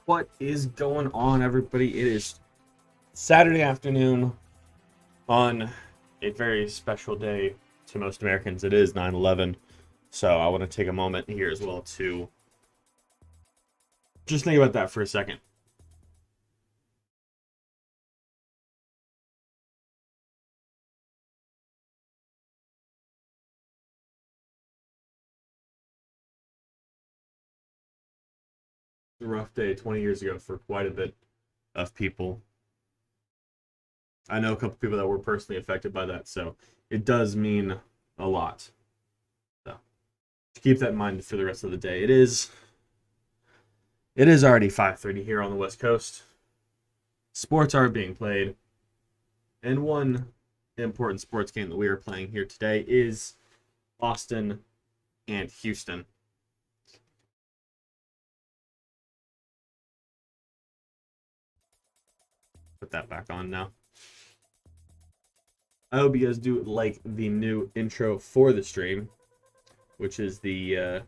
What is going on, everybody? It is Saturday afternoon on a very special day to most Americans. It is 9/11. So I want to take a moment here as well to just think about that for a second. It was a rough day 20 years ago for quite a bit of people. I know a couple people that were personally affected by that, so it does mean a lot. So keep that in mind for the rest of the day. It is already 5:30 here on the West Coast. Sports are being played, and one important sports game that we are playing here today is Austin and Houston. Put that back on now. I hope you guys do like the new intro for the stream, which is the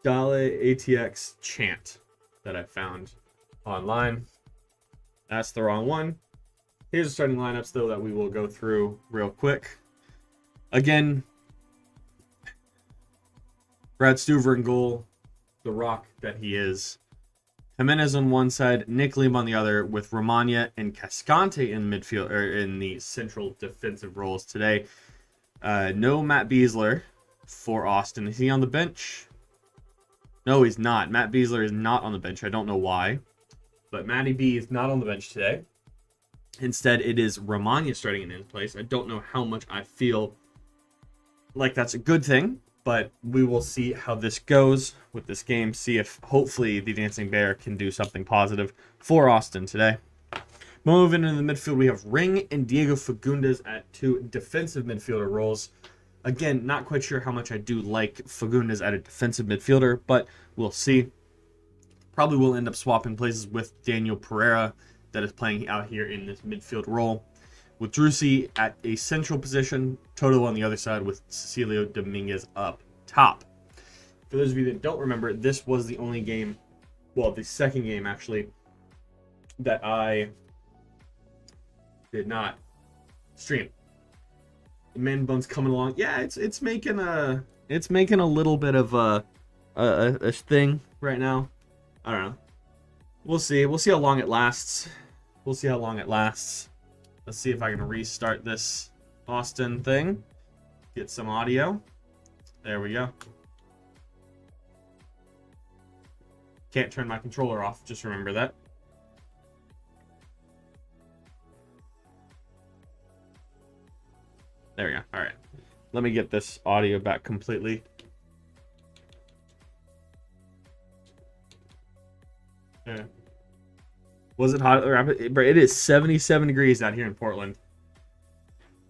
Dale ATX chant that I found online. That's the wrong one. Here's the starting lineups, though, that we will go through real quick. Again, Brad Stuver in goal, the rock that he is. Jimenez on one side, Nick Lim on the other, with Romagna and Cascante in midfield or in the central defensive roles today. No Matt Beasler for Austin. Is he on the bench? No, he's not. Matt Beasler is not on the bench. I don't know why, but Matty B is not on the bench today. Instead, it is Romagna starting in his place. I don't know how much I feel like that's a good thing, but we will see how this goes with this game. See if hopefully the Dancing Bear can do something positive for Austin today. Moving into the midfield, we have Ring and Diego Fagundes at two defensive midfielder roles. Again, not quite sure how much I do like Fagundes at a defensive midfielder, but we'll see. Probably will end up swapping places with Daniel Pereira, that is playing out here in this midfield role, with Drusi at a central position, Toto on the other side, with Cecilio Dominguez up top. For those of you that don't remember, this was the only game, well, the second game actually, that I did not stream. Man Bun's coming along. Yeah, it's making a little bit of a thing right now. I don't know. We'll see. We'll see how long it lasts. Let's see if I can restart this Austin thing. Get some audio. There we go. Can't turn my controller off. Just remember that. There we go. All right. Let me get this audio back completely. Yeah. Was it hot? It is 77 degrees out here in Portland.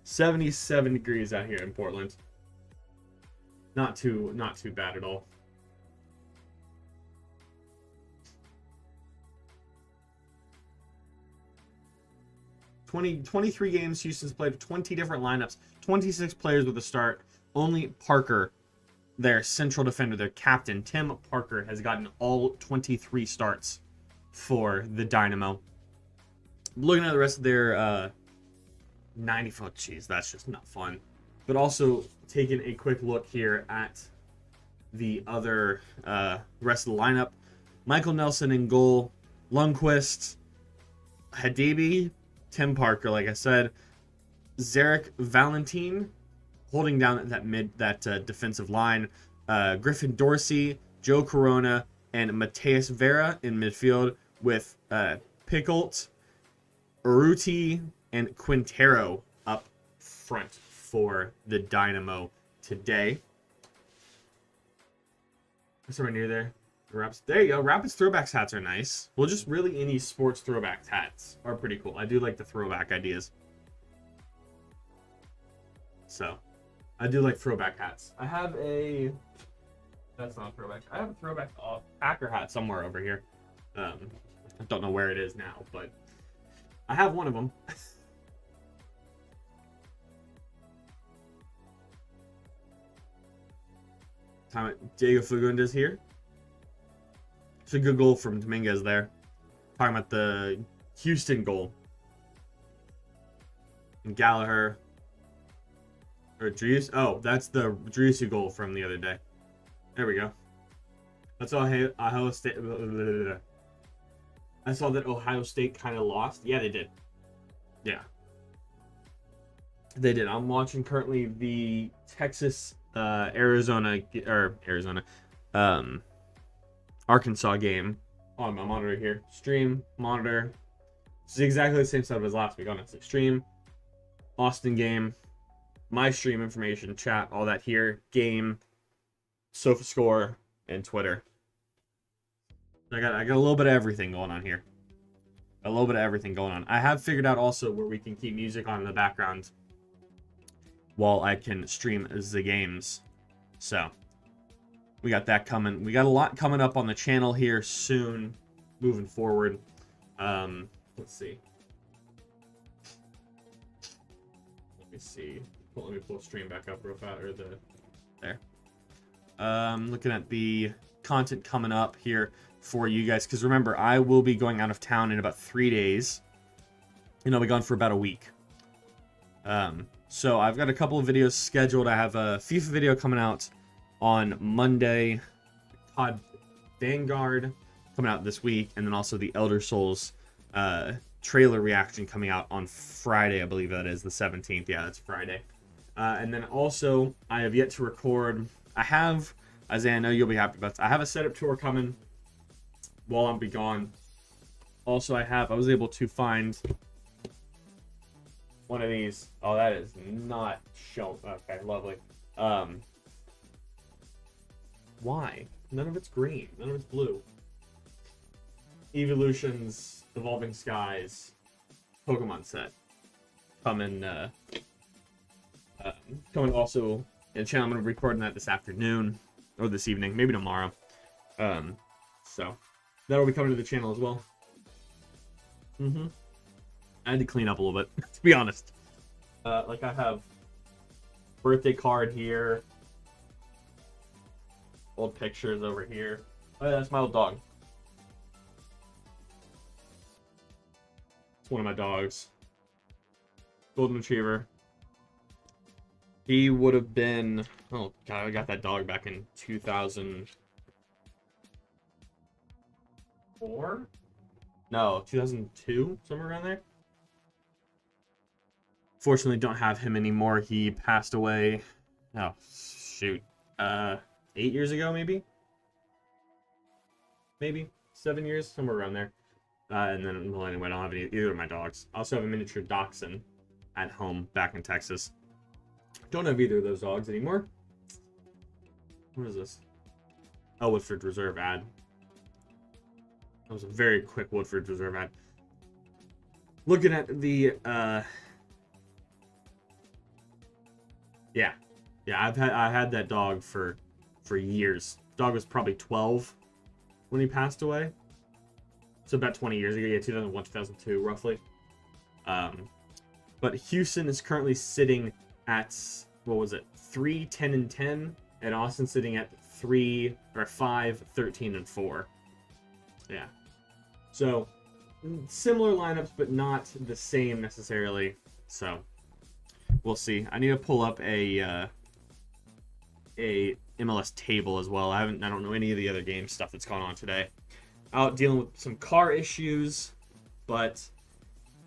77 degrees out here in Portland. Not too bad at all. – 23 games. Houston's played 20 different lineups. 26 players with a start. Only Parker, their central defender, their captain, Tim Parker, has gotten all 23 starts for the Dynamo. Looking at the rest of their 90-foot, geez, that's just not fun. But also taking a quick look here at the other rest of the lineup. Michael Nelson in goal, Lundqvist, Hadibi, Tim Parker, like I said, Zarek Valentin holding down that defensive line, Griffin Dorsey, Joe Corona, and Mateus Vera in midfield, with Pickles, Urruti, and Quintero up front for the Dynamo today. Somewhere near there. There you go. Rapids throwbacks hats are nice. Well, just really any sports throwback hats are pretty cool. I do like the throwback ideas. So, I do like throwback hats. I have a... That's not a throwback. I have a throwback Packer hat somewhere over here. I don't know where it is now, but I have one of them. Diego Fagundes here. It's a good goal from Dominguez there. Talking about the Houston goal. And Gallagher. Or Driussi. Oh, that's the Driussi goal from the other day. There we go. That's Ohio State. I saw that Ohio State kind of lost. Yeah, they did. Yeah. They did. I'm watching currently the Texas, Arkansas game on my monitor here. Stream, monitor. This is exactly the same setup as last week, honestly. Stream, Austin game, my stream information, chat, all that here. Game, SofaScore, and Twitter. I got a little bit of everything going on here. A little bit of everything going on. I have figured out also where we can keep music on in the background while I can stream the games. So, we got that coming. We got a lot coming up on the channel here soon, moving forward. Let's see. Let me see. Let me pull stream back up real fast. Or there. Looking at the content coming up here for you guys, because remember, I will be going out of town in about 3 days, and I'll be gone for about a week. So I've got a couple of videos scheduled. I have a FIFA video coming out on Monday, COD Vanguard coming out this week, and then also the Elder Souls trailer reaction coming out on Friday, I believe that is the 17th. Yeah, that's Friday. And then also, I have yet to record. I have, Isaiah, I know you'll be happy about this. I have a setup tour coming while I'll be gone. Also, I was able to find one of these. Oh, that is not shown. Okay, lovely. Why? None of it's green. None of it's blue. Evolutions, Evolving Skies, Pokemon set. Coming also in the channel. I'm going to be recording that this afternoon. Or this evening. Maybe tomorrow. So, that'll be coming to the channel as well. I had to clean up a little bit, to be honest. Like I have birthday card here. Old pictures over here. Oh, yeah, that's my old dog. It's one of my dogs. Golden Retriever. He would have been... Oh, God, I got that dog back in 2004? No, 2002? Somewhere around there? Fortunately, don't have him anymore. He passed away... Oh, shoot. 8 years ago, maybe? Maybe? 7 years? Somewhere around there. And then, well, anyway, I don't have either of my dogs. I also have a miniature dachshund at home back in Texas. Don't have either of those dogs anymore. What is this? Oh, Woodford Reserve ad. That was a very quick Woodford Reserve ad. Looking at the, yeah, I had that dog for years. Dog was probably 12 when he passed away. So about 20 years ago, yeah, 2001, 2002, roughly. But Houston is currently sitting at, what was it, 3-10-10, and Austin sitting at 5-13-4. Yeah. So similar lineups, but not the same necessarily. So we'll see. I need to pull up a MLS table as well. I don't know any of the other game stuff that's gone on today. Out dealing with some car issues, but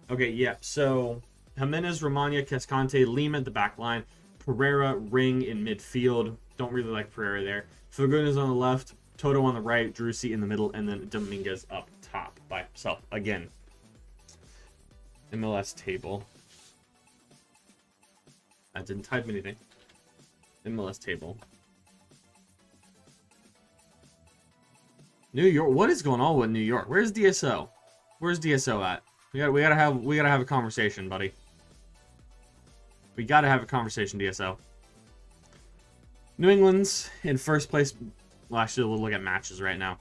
okay, yeah. So Jimenez, Romagna, Cascante, Lima at the back line, Pereira, Ring in midfield. Don't really like Pereira there. Fagundes on the left, Toto on the right, Driussi in the middle, and then Dominguez up top by himself again. MLS table. I didn't type anything. MLS table. New York. What is going on with New York? Where's DSO? Where's DSO at? We gotta have a conversation, buddy. We gotta have a conversation, DSO. New England's in first place. Well, actually, we'll look at matches right now.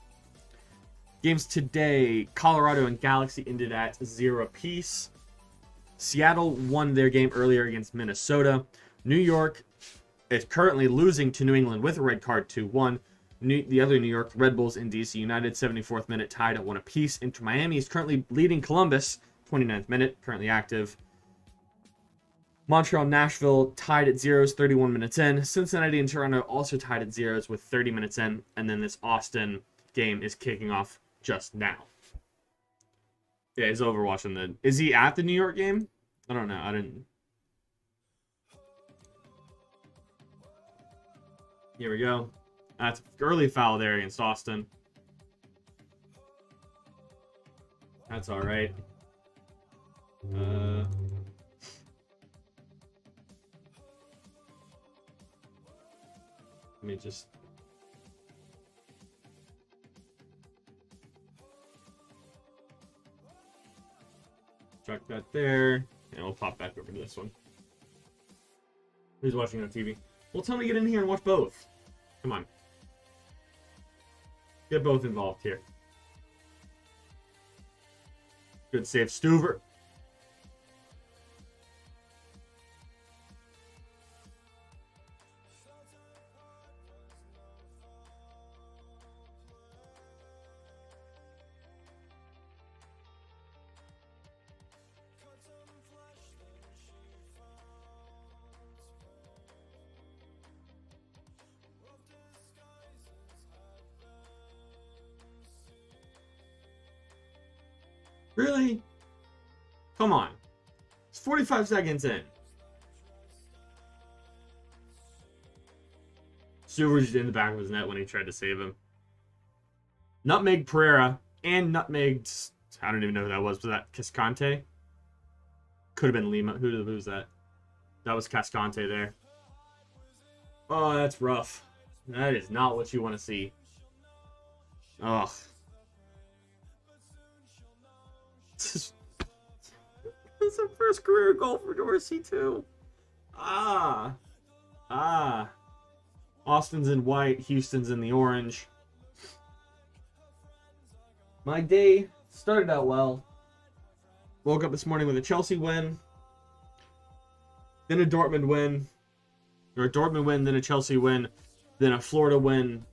Games today: Colorado and Galaxy ended at 0 apiece. Seattle won their game earlier against Minnesota. New York is currently losing to New England with a red card 2-1. The other New York Red Bulls and DC United, 74th minute, tied at 1 apiece. Inter Miami is currently leading Columbus, 29th minute, currently active. Montreal, Nashville tied at zeros, 31 minutes in. Cincinnati and Toronto also tied at zeros with 30 minutes in. And then this Austin game is kicking off just now. Yeah, he's overwatching the... Is he at the New York game? I don't know. I didn't... Here we go. That's an early foul there against Austin. That's all right. Let me just... Chuck that there. And we'll pop back over to this one. Who's watching on TV? Well, tell me to get in here and watch both. Come on. Get both involved here. Good save, Stuver. Really? Come on. It's 45 seconds in. Stuver's just in the back of his net when he tried to save him. Nutmeg Pereira and nutmegged... I don't even know who that was. Was that Cascante? Could have been Lima. Who was that? That was Cascante there. Oh, that's rough. That is not what you want to see. Ugh. This is a first career goal for Dorsey, too. Austin's in white, Houston's in the orange. My day started out well. Woke up this morning with a Chelsea win. Then a Dortmund win. Or a Dortmund win, then a Chelsea win. Then a Florida win.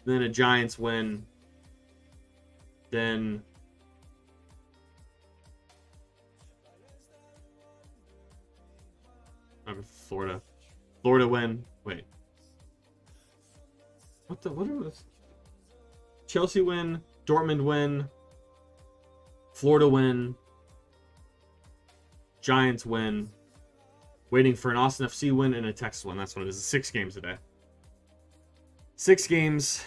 Then a Giants win. Then... Florida win. Wait. What was... Chelsea win, Dortmund win, Florida win, Giants win, waiting for an Austin FC win and a Texas win. That's what it is. 6 games today. 6 games.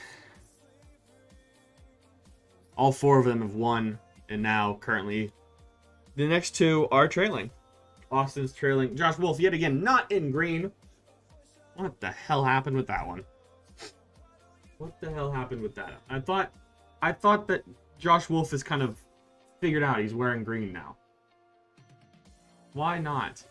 All 4 of them have won, and now currently the next 2 are trailing. Austin's trailing. Josh Wolf yet again not in green. What the hell happened with that one? What the hell happened with that? I thought that Josh Wolf is kind of figured out he's wearing green now. Why not?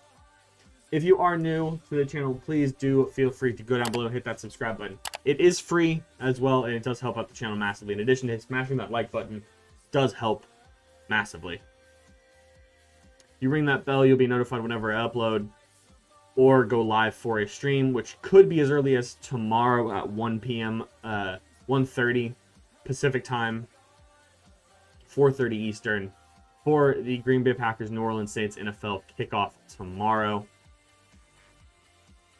If you are new to the channel, please do feel free to go down below and hit that subscribe button. It is free as well, and it does help out the channel massively. In addition to smashing that like button, does help massively. You ring that bell, you'll be notified whenever I upload or go live for a stream, which could be as early as tomorrow at 1 p.m., 1:30 Pacific time, 4:30 Eastern, for the Green Bay Packers New Orleans Saints NFL kickoff tomorrow.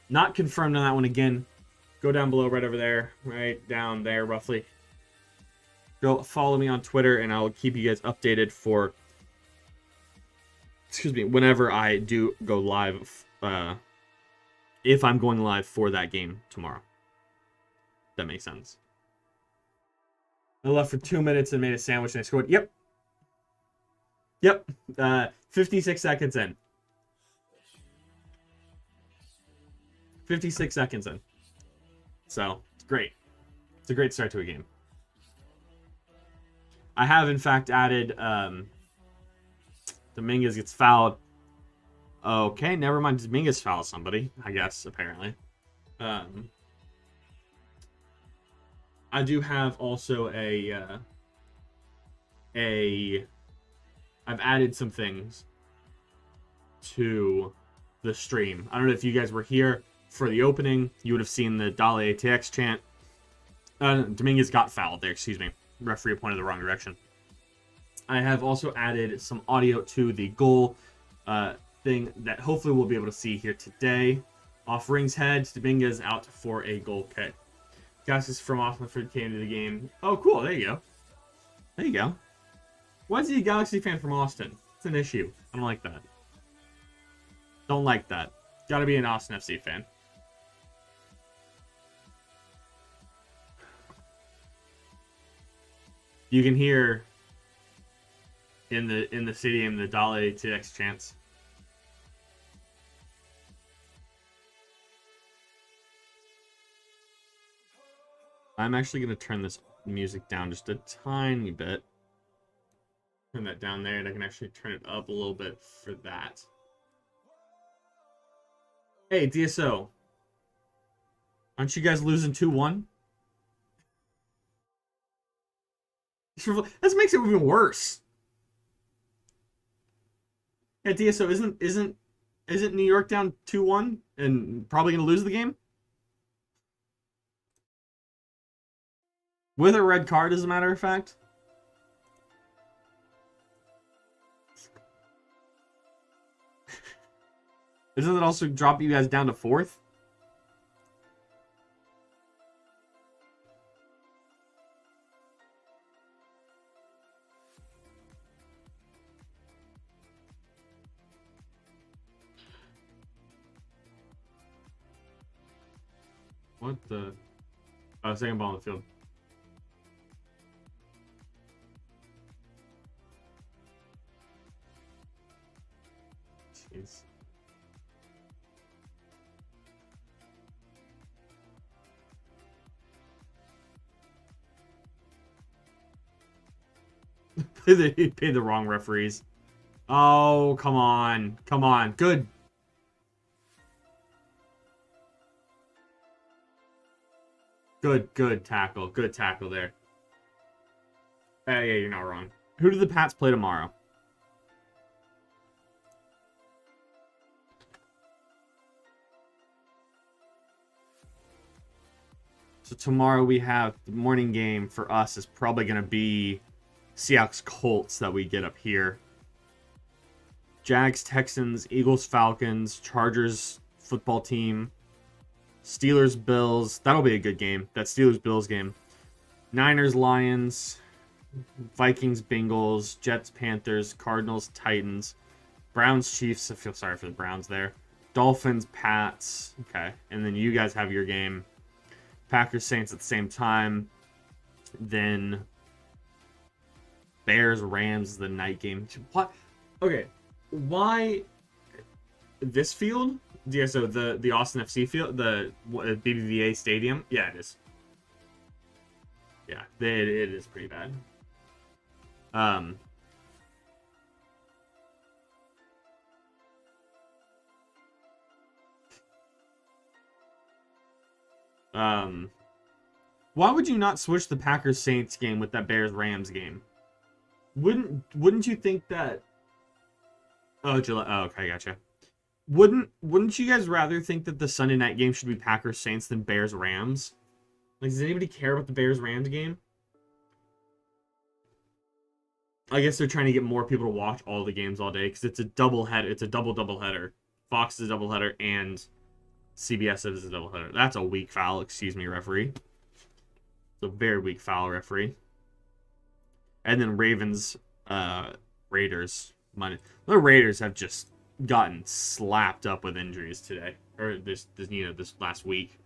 Not confirmed on that one again. Go down below, right over there, right down there, roughly. Go follow me on Twitter, and I'll keep you guys updated for... whenever I do go live, if I'm going live for that game tomorrow. That makes sense. I left for 2 minutes and made a sandwich and I scored. Yep. 56 seconds in. 56 seconds in. So, it's great. It's a great start to a game. I have, in fact, added... Dominguez gets fouled. Okay, never mind. Dominguez fouls somebody, I guess, apparently. I do have also I've added some things to the stream. I don't know if you guys were here for the opening. You would have seen the Dale ATX chant. Dominguez got fouled there, excuse me. Referee pointed the wrong direction. I have also added some audio to the goal thing that hopefully we'll be able to see here today. Off Ring's head, Dominguez out for a goal kick. Guys, this is from Austin Fred came to the game. Oh, cool. There you go. There you go. Why is he a Galaxy fan from Austin? It's an issue. I don't like that. Don't like that. Gotta be an Austin FC fan. You can hear in the stadium the Dale TX chants. I'm actually going to turn this music down just a tiny bit. Turn that down there, and I can actually turn it up a little bit for that. Hey, DSO. Aren't you guys losing 2-1? This makes it even worse. Yeah, DSO, isn't New York down 2-1 and probably going to lose the game? With a red card, as a matter of fact. Doesn't it also drop you guys down to 4th? What the... Oh, second ball on the field. Jeez. He paid the wrong referees. Oh, come on. Come on. Good. Good tackle. Good tackle there. Yeah, you're not wrong. Who do the Pats play tomorrow? So tomorrow we have the morning game for us is probably going to be Seahawks Colts that we get up here. Jags, Texans, Eagles, Falcons, Chargers football team, Steelers, Bills. That'll be a good game. That Steelers-Bills game. Niners, Lions, Vikings, Bengals, Jets, Panthers, Cardinals, Titans, Browns, Chiefs. I feel sorry for the Browns there. Dolphins, Pats. Okay. And then you guys have your game. Packers, Saints at the same time. Then Bears, Rams, the night game. What? Okay. Why this field? Yeah, so the Austin FC field, the BBVA Stadium. Yeah, it is. Yeah, it is pretty bad. Why would you not switch the Packers Saints game with that Bears Rams game? Wouldn't you think that? Oh, July. Oh, okay, gotcha. Wouldn't you guys rather think that the Sunday night game should be Packers Saints than Bears Rams? Like, does anybody care about the Bears Rams game? I guess they're trying to get more people to watch all the games all day because it's a double header. It's a double header. Fox is a double header and CBS is a double header. That's a weak foul. Excuse me, referee. It's a very weak foul, referee. And then Ravens, Raiders. The Raiders have just gotten slapped up with injuries today, or this last week.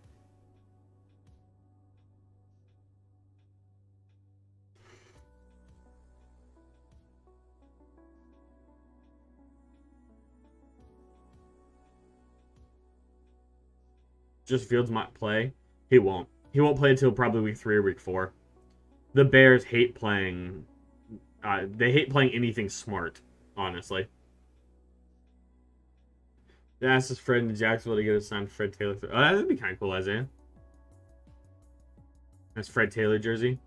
Just Fields might play. He won't. He won't play until probably week 3 or week 4. The Bears hate playing. They hate playing anything smart, honestly. They asked his friend in Jacksonville to get a signed Fred Taylor. Oh, that'd be kind of cool, Isaiah. That's Fred Taylor jersey.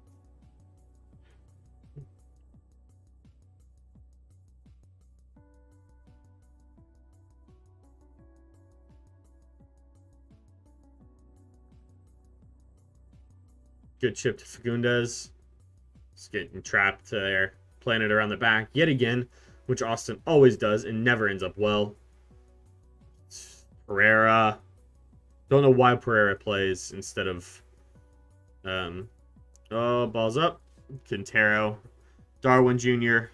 Good chip to Fagundes. Just getting trapped there. Playing it around the back yet again, which Austin always does and never ends up well. Pereira. Don't know why Pereira plays instead of... oh, ball's up. Quintero. Darwin Jr.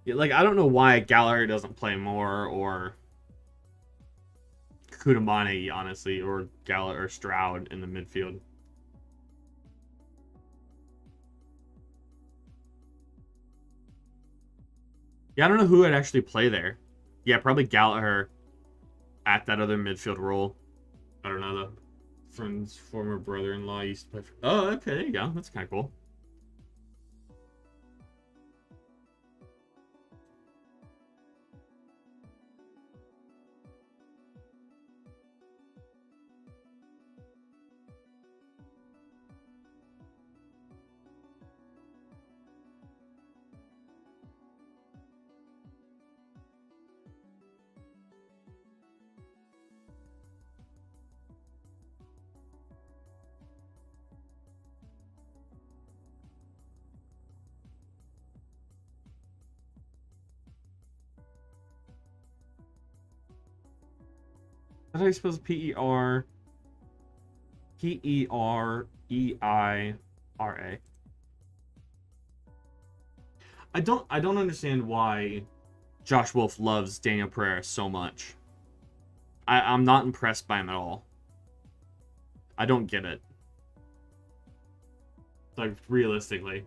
Yeah, like, I don't know why Gallagher doesn't play more, or Kudamane, honestly, or Gallagher or Stroud in the midfield. Yeah, I don't know who would actually play there. Yeah, probably Gallagher at that other midfield role. I don't know, though. Friend's former brother-in-law used to play for... Oh, okay, there you go. That's kind of cool. How do I spell Pereira? I don't understand why Josh Wolf loves Daniel Pereira so much. I'm not impressed by him at all. I don't get it. Like, realistically.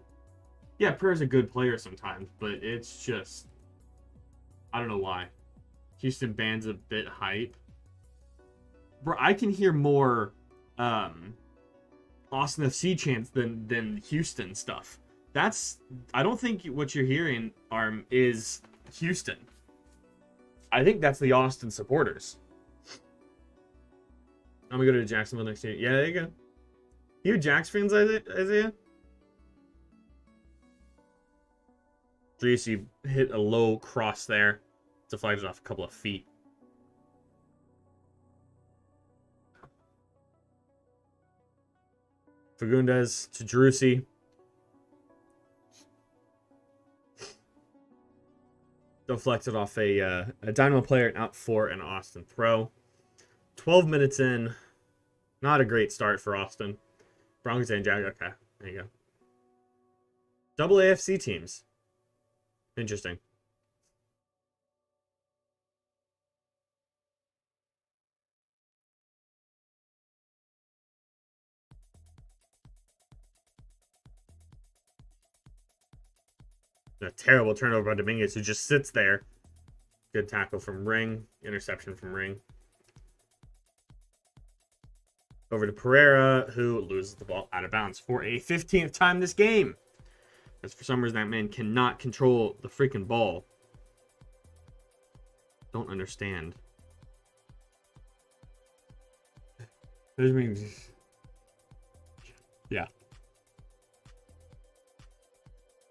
Yeah, Pereira's a good player sometimes, but it's just... I don't know why. Houston band's a bit hype. Bro, I can hear more Austin FC chants than Houston stuff. I don't think what you're hearing is Houston. I think that's the Austin supporters. I'm gonna go to Jacksonville next year. Yeah, there you go. You Jax fans, Isaiah? Dreesy hit a low cross there. Deflected off a couple of feet. Fagundes to Drusi. Deflected off a Dynamo player and out for an Austin throw. 12 minutes in. Not a great start for Austin. Broncos and Jag. Okay, there you go. Double AFC teams. Interesting. A terrible turnover by Dominguez, who just sits there. Good tackle from Ring. Interception from Ring. Over to Pereira, who loses the ball out of bounds for a 15th time this game. Because for some reason that man cannot control the freaking ball. Don't understand. Yeah.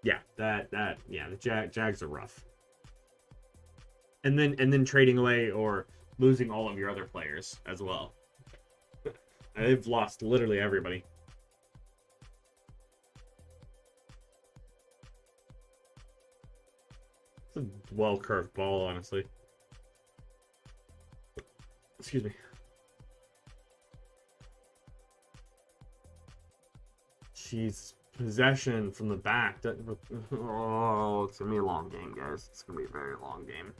Yeah, the Jags are rough. And then trading away or losing all of your other players as well. They've lost literally everybody. It's a well-curved ball, honestly. Excuse me. Jeez. Possession from the back. Oh, it's going to be a long game, guys. It's going to be a very long game.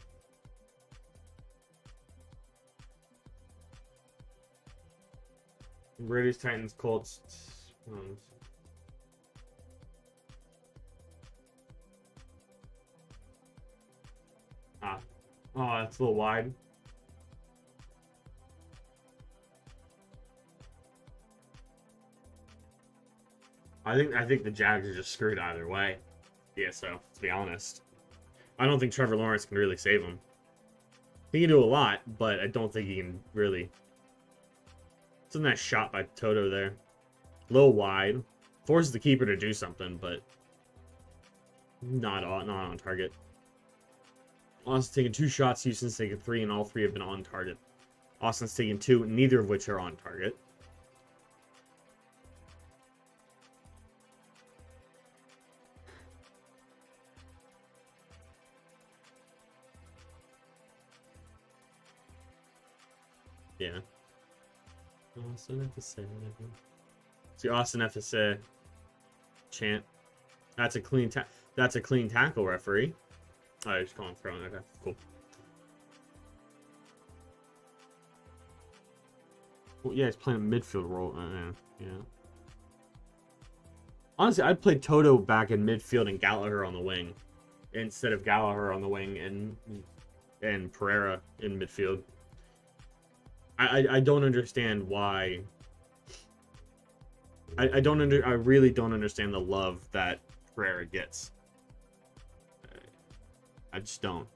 Raiders, Titans, Colts. Oh, that's a little wide. I think the Jags are just screwed either way. Yeah, so to be honest, I don't think Trevor Lawrence can really save him. He can do a lot, but I don't think he can really. It's a nice shot by Toto there. A little wide. Forces the keeper to do something, but not on target. Austin's taken 2 shots, Houston's taken 3, and all 3 have been on target. Austin's taken 2, neither of which are on target. Yeah. Austin FSA. See, Austin FSA chant. That's a clean that's a clean tackle, referee. Oh, I just call him throwing. Okay, cool. Well, yeah, he's playing a midfield role. Yeah. Honestly, I'd play Toto back in midfield and Gallagher on the wing, instead of Gallagher on the wing and Pereira in midfield. I don't understand why. I really don't understand the love that Pereira gets. I just don't.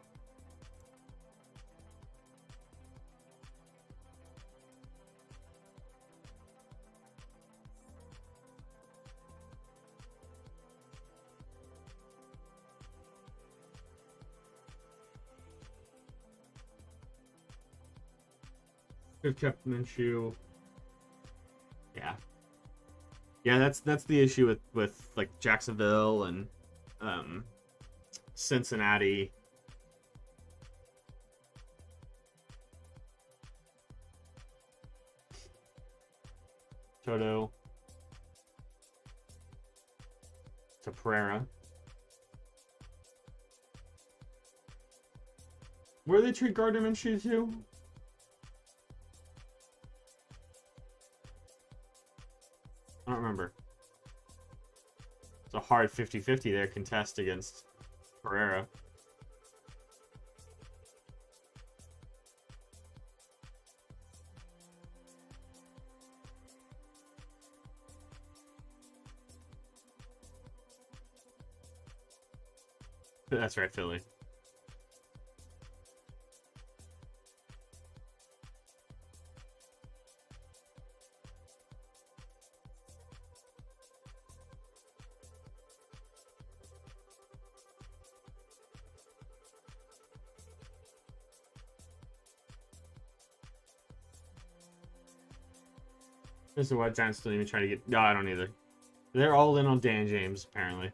Could have kept Minshew. Yeah. Yeah, that's the issue with like Jacksonville and Cincinnati. Toto to Pereira. Where do they trade Gardner Minshew to? I don't remember. It's a hard 50-50 there contest against Pereira. That's right, Philly. This is why Giants don't even try to get. No, I don't either. They're all in on Dan James, apparently.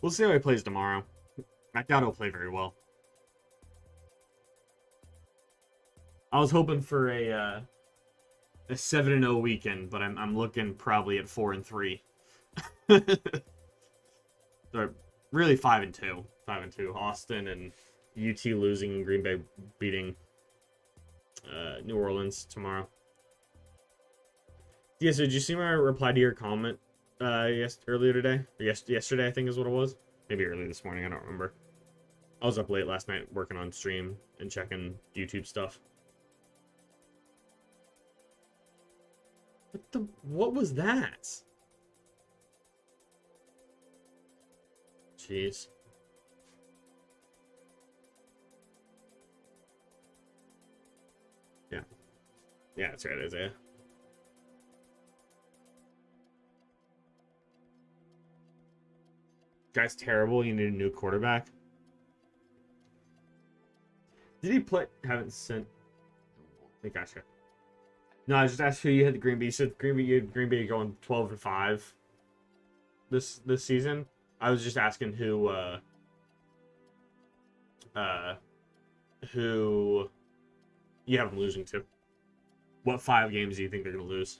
We'll see how he plays tomorrow. McDowell will play very well. I was hoping for a 7-0 weekend, but I'm looking probably at 4-3. They're really 5-2. 5-2. Austin and UT losing and Green Bay beating New Orleans tomorrow. Yeah, so did you see my reply to your comment earlier today? Or yesterday, I think is what it was. Maybe early this morning, I don't remember. I was up late last night working on stream and checking YouTube stuff. What was that? Jeez. Yeah. Yeah, that's right, Isaiah. Guy's terrible. You need a new quarterback. Did he play? Haven't sent. I gotcha. No, I just asked who you had the Green Bay. You said you had Green Bay going 12-5 this season. I was just asking who you have them losing to. What 5 games do you think they're going to lose?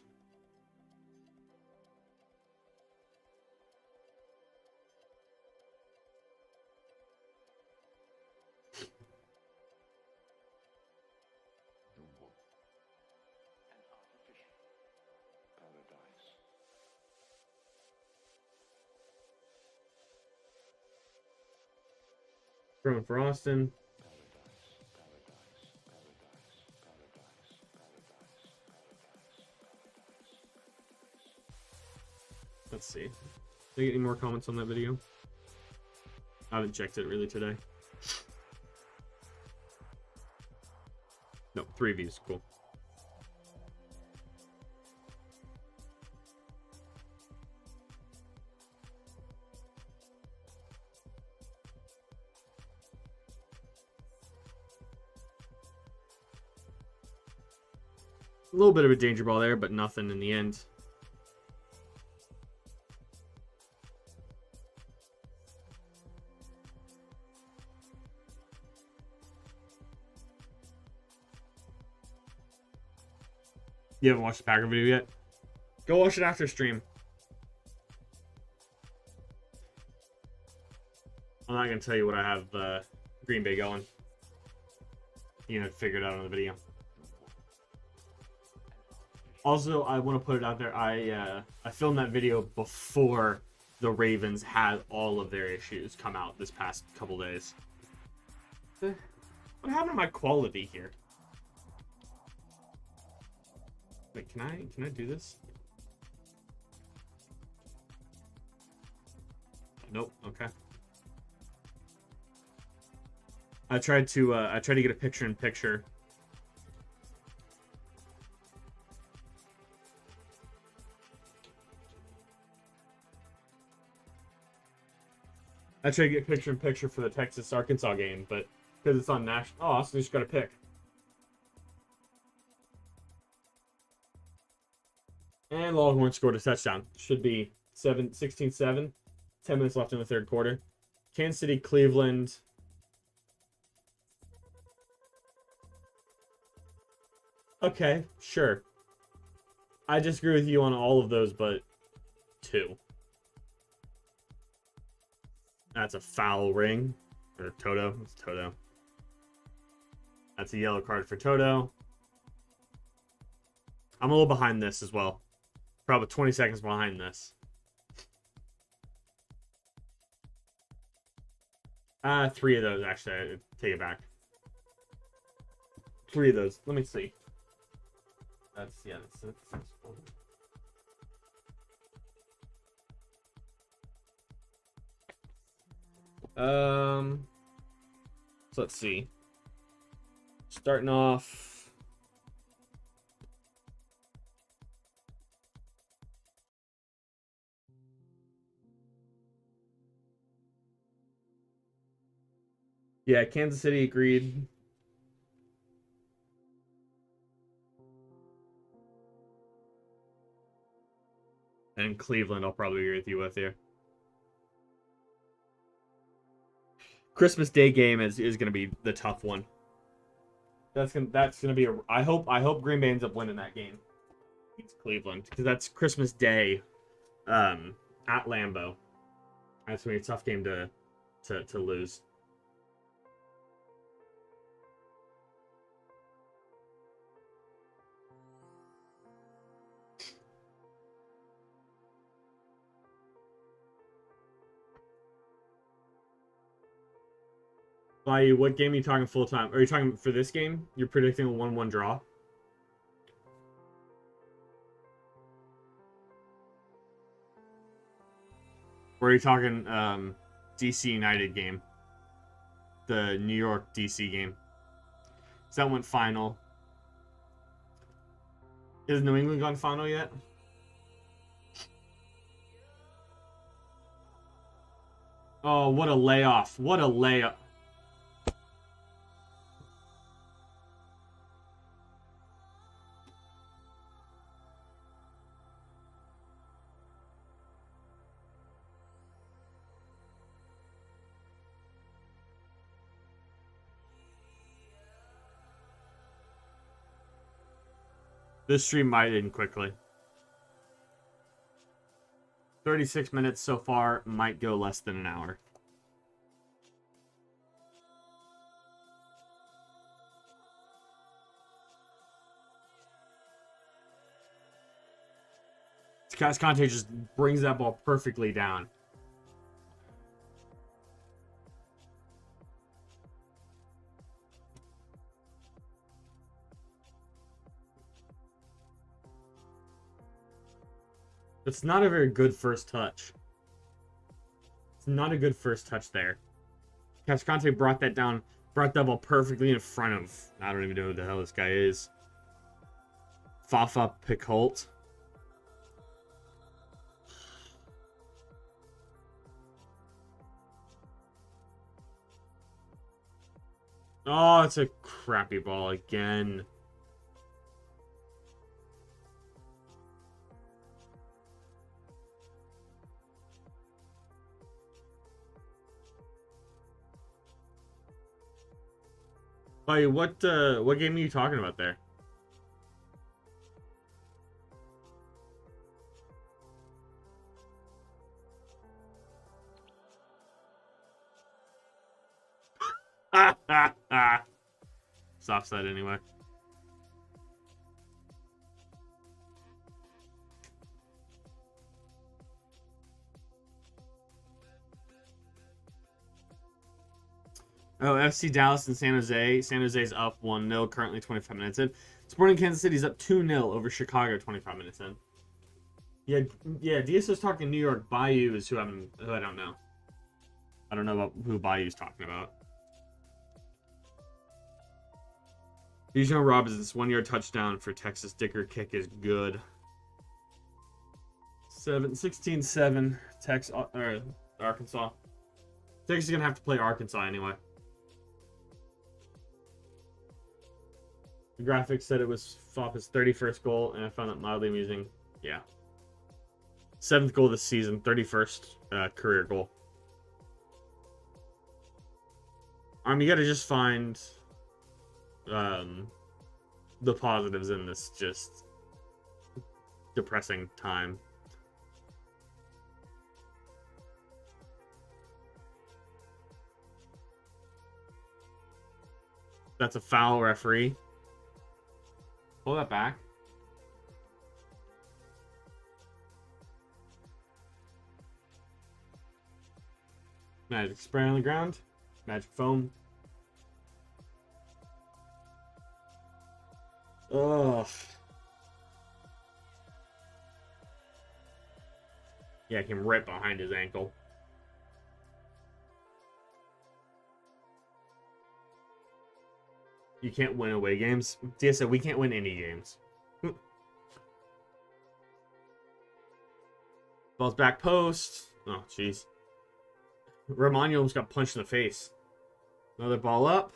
Throwing for Austin. Let's see. Did I get any more comments on that video? I haven't checked it really today. No, 3 views. Cool. A little bit of a danger ball there, but nothing in the end. You haven't watched the Packer video yet? Go watch it after stream. I'm not going to tell you what I have Green Bay going. You know, figure it out on the video. Also, I want to put it out there. I filmed that video before the Ravens had all of their issues come out this past couple days. What happened to my quality here? Wait, can I do this? Nope. Okay. I tried to get a picture-in-picture. I tried to get picture-in-picture for the Texas-Arkansas game, but because it's on national... Oh, so just got to pick. And Longhorn scored a touchdown. Should be 16-7. 10 minutes left in the third quarter. Kansas City, Cleveland... Okay, sure. I disagree with you on all of those, but 2. That's a foul ring. Or Toto. It's Toto. That's a yellow card for Toto. I'm a little behind this as well. Probably 20 seconds behind this. 3 of those, actually. I take it back. 3 of those. Let me see. That's so let's see. Starting off. Yeah, Kansas City agreed. And Cleveland, I'll probably agree with you with here. Christmas Day game is going to be the tough one. That's gonna be a. I hope Green Bay ends up winning that game. It's Cleveland because that's Christmas Day, at Lambeau. That's gonna be a tough game to lose. By what game are you talking full time? Are you talking for this game? You're predicting a 1-1 draw? Or are you talking DC United game? The New York DC game. So that went final. Is New England gone final yet? Oh, what a layoff. What a layoff. This stream might end quickly. 36 minutes so far, might go less than an hour. Cascante just brings that ball perfectly down. It's not a very good first touch. It's not a good first touch there. Cascante brought that down, brought that ball perfectly in front of, I don't even know who the hell this guy is. Fafa Picoult. Oh, it's a crappy ball again. Buddy, what game are you talking about there? It's offside anyway. Oh, FC Dallas and San Jose. San Jose's up 1-0, currently 25 minutes in. Sporting Kansas City's up 2-0 over Chicago, 25 minutes in. Yeah. Diaz was talking New York. Bayou is who I don't know. I don't know about who Bayou's talking about. Bijan Robinson's 1-yard touchdown for Texas. Dicker kick is good. 16-7. Arkansas. Texas is gonna have to play Arkansas anyway. The graphics said it was Foppa's 31st goal, and I found that mildly amusing. Yeah. 7th goal this season, 31st career goal. You gotta just find the positives in this just depressing time. That's a foul, referee. Pull that back. Magic spray on the ground. Magic foam. Ugh. Yeah, it came right behind his ankle. You can't win away games. Dia said we can't win any games. Ball's back post. Oh, jeez. Romano almost got punched in the face. Another ball up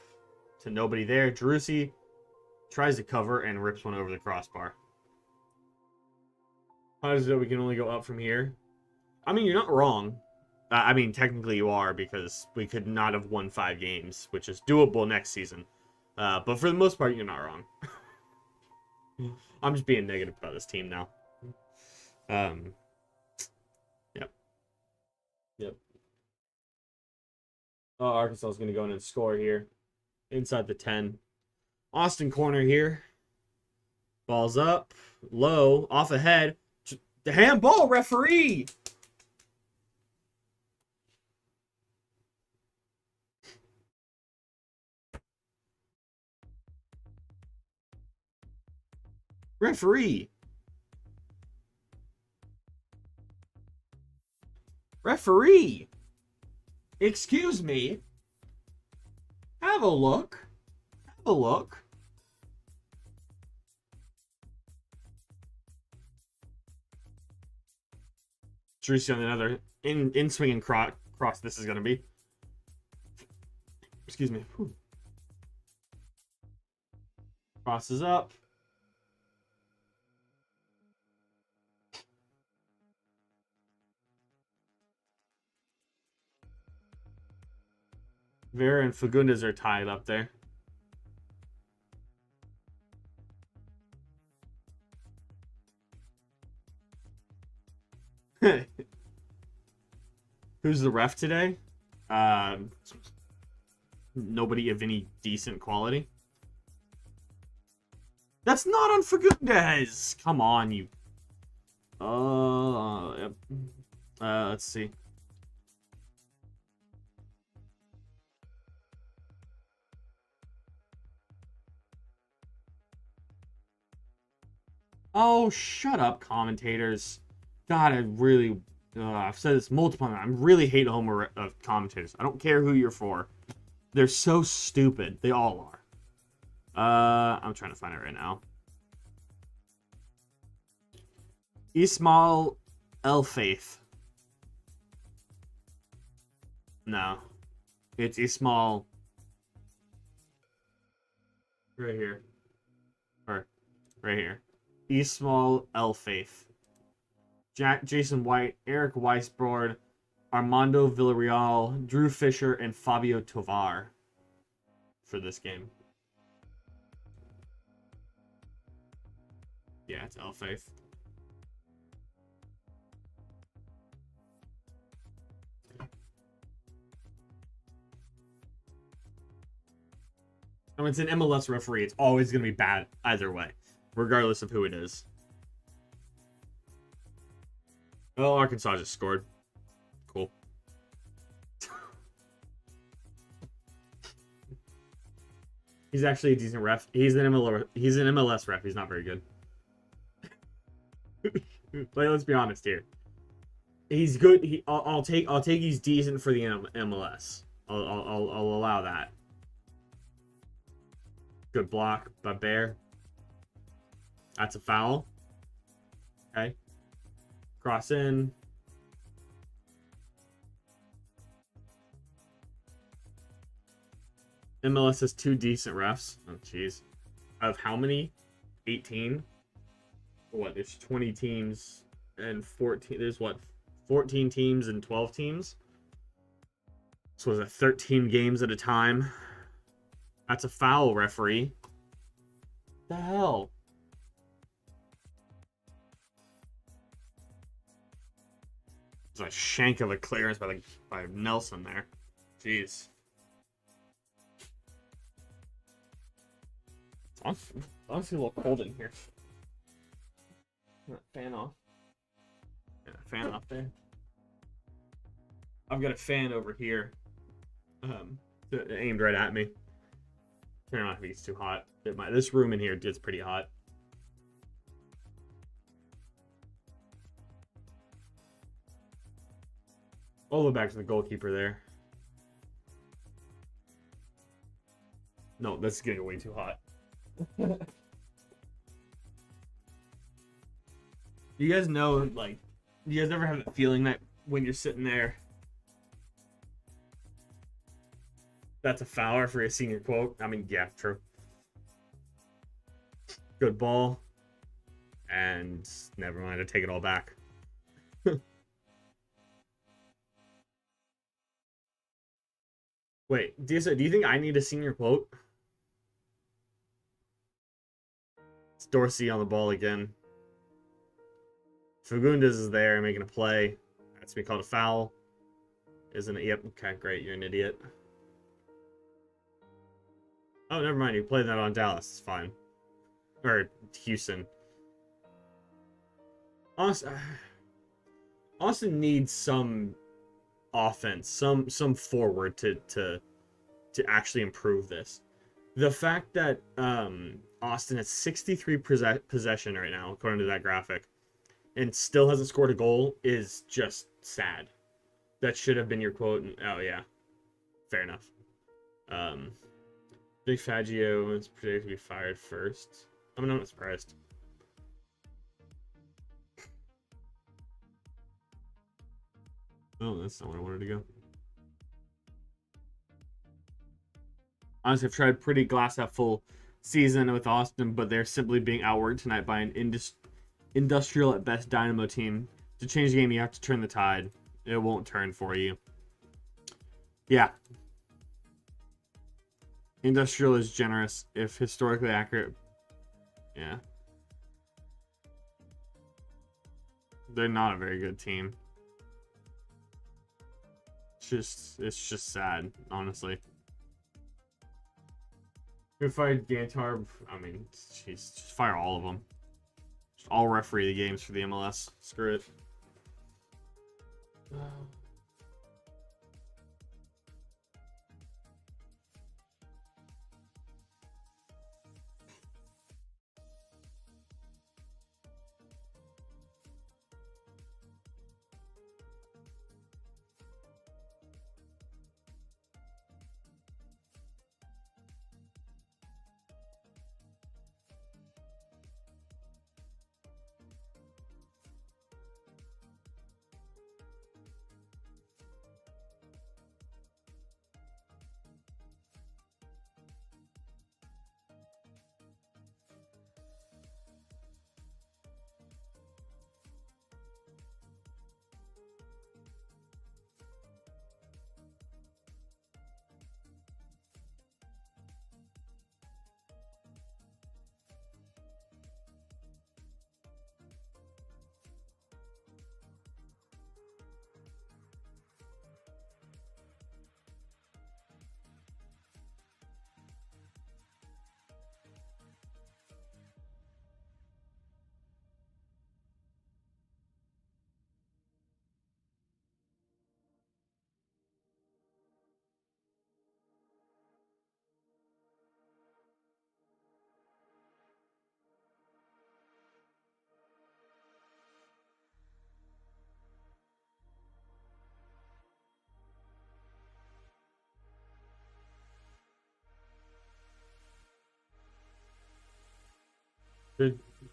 to nobody there. Jerussi tries to cover and rips one over the crossbar. How does it we can only go up from here? I mean, you're not wrong. I mean, technically you are, because we could not have won 5 games, which is doable next season. But for the most part, you're not wrong. I'm just being negative about this team now. Yep. Oh, Arkansas is going to go in and score here. Inside the 10. Austin corner here. Ball's up. Low. Off ahead. The handball, referee! Referee! Referee! Excuse me. Have a look. Have a look. Jerussi on another in swinging cross. This is gonna be. Excuse me. Whew. Crosses up. Vera and Fagundes are tied up there. Who's the ref today? Nobody of any decent quality. That's not on Fagundes. Come on, you. Yep. Let's see. Oh, shut up, commentators. God, I really... I've said this multiple times. I really hate homer commentators. I don't care who you're for. They're so stupid. They all are. I'm trying to find it right now. Ismail El Faith. No. It's Ismail... Right here. Or, right here. Ismail El Faith. Jason White, Eric Weisbrod, Armando Villarreal, Drew Fisher, and Fabio Tovar for this game. Yeah, it's El Faith. I mean, it's an MLS referee. It's always going to be bad either way, regardless of who it is. Oh, Arkansas just scored. Cool. He's actually a decent ref. He's an MLS ref. He's not very good. But let's be honest here. He's good. I'll take he's decent for the MLS. I'll allow that. Good block by Bear. That's a foul. Okay. Cross in. MLS has 2 decent refs. Oh, jeez. Out of how many? 18? What? There's 20 teams and 14. There's what? 14 teams and 12 teams? So was it 13 games at a time? That's a foul, referee. The hell? It's a shank of a clearance by Nelson there. Jeez. It's honestly a little cold in here. Fan off. Yeah, fan off there. I've got a fan over here. Aimed right at me. Turn on if it's too hot. This room in here gets pretty hot. All the way back to the goalkeeper there. No, this is getting way too hot. You guys know, like, do you guys ever have that feeling that when you're sitting there, that's a foul for a senior quote? I mean, yeah, true. Good ball. And never mind, I take it all back. Wait, do you think I need a senior quote? It's Dorsey on the ball again. Fagundes is there making a play. That's to be called a foul. Isn't it? Yep. Okay, great. You're an idiot. Oh, never mind. You played that on Dallas. It's fine. Or Houston. Austin needs some offense, some forward to actually improve this. The fact that Austin has 63 possession right now, according to that graphic, and still hasn't scored a goal is just sad. That should have been your quote. Oh yeah, fair enough. Big Fangio is predicted to be fired first. I'm not surprised. Oh, that's not where I wanted to go. Honestly, I've tried pretty glass half full season with Austin, but they're simply being outworked tonight by an industrial at best Dynamo team. To change the game, you have to turn the tide. It won't turn for you. Yeah. Industrial is generous, if historically accurate. Yeah. They're not a very good team. It's just sad, honestly. If I fired Gantar, I mean, jeez, just fire all of them. Just all referee the games for the MLS. Screw it.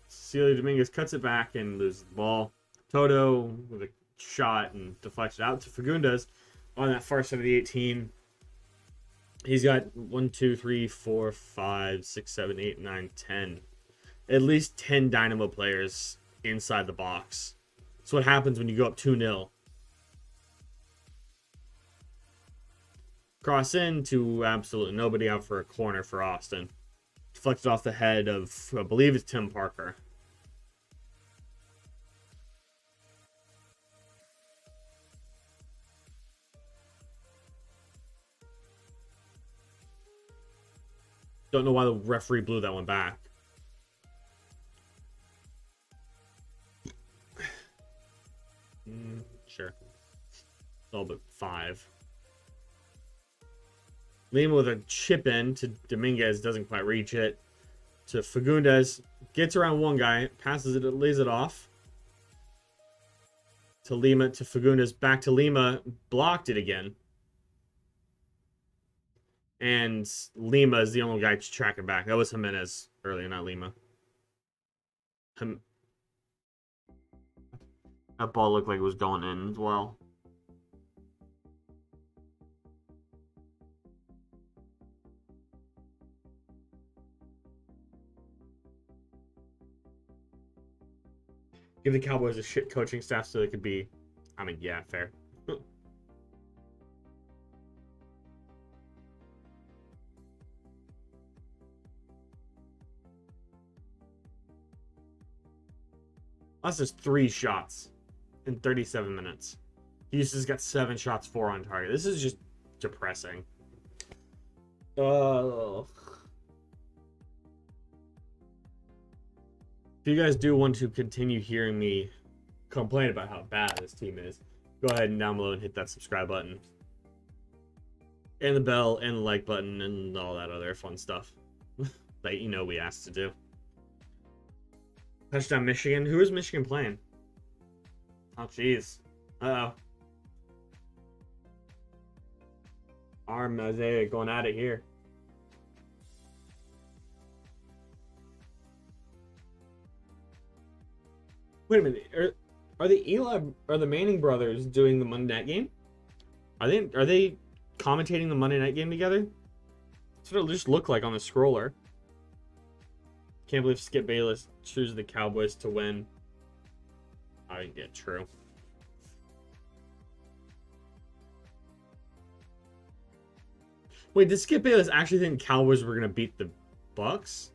Cecilio Dominguez cuts it back and loses the ball. Toto with a shot and deflects it out to Fagundes on that far side of the 18. He's got 1, 2, 3, 4, 5, 6, 7, 8, 9, 10. At least 10 Dynamo players inside the box. That's what happens when you go up 2-0. Cross in to absolutely nobody, out for a corner for Austin. Deflected off the head of, I believe it's Tim Parker. Don't know why the referee blew that one back. Sure. All but 5. Lima with a chip in to Dominguez, doesn't quite reach it. To Fagundes, gets around one guy, passes it, lays it off. To Lima, to Fagundes, back to Lima, blocked it again. And Lima is the only guy tracking back. That was Jimenez earlier, not Lima. That ball looked like it was going in as well. Give the Cowboys a shit coaching staff so they could be... I mean, yeah, fair. That's just 3 shots in 37 minutes. Houston's got 7 shots, 4 on target. This is just depressing. If you guys do want to continue hearing me complain about how bad this team is, go ahead and down below and hit that subscribe button. And the bell and the like button and all that other fun stuff that you know we asked to do. Touchdown Michigan. Who is Michigan playing? Oh, jeez. Uh-oh. Arm Isaiah going at it here. Wait a minute. Are the Manning brothers doing the Monday night game? Are they commentating the Monday night game together? That's what it just looked like on the scroller. Can't believe Skip Bayless chooses the Cowboys to win. I didn't get true. Wait, did Skip Bayless actually think Cowboys were gonna beat the Bucks?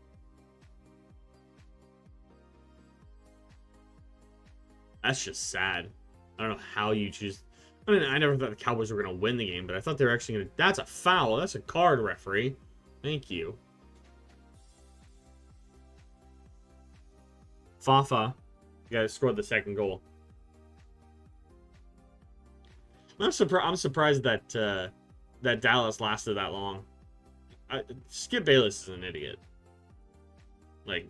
That's just sad. I don't know how you choose. I mean, I never thought the Cowboys were gonna win the game, but I thought they were actually gonna. That's a foul. That's a card, referee. Thank you. Fafa, you guys scored the second goal. I'm surprised that that Dallas lasted that long. Skip Bayless is an idiot. Like,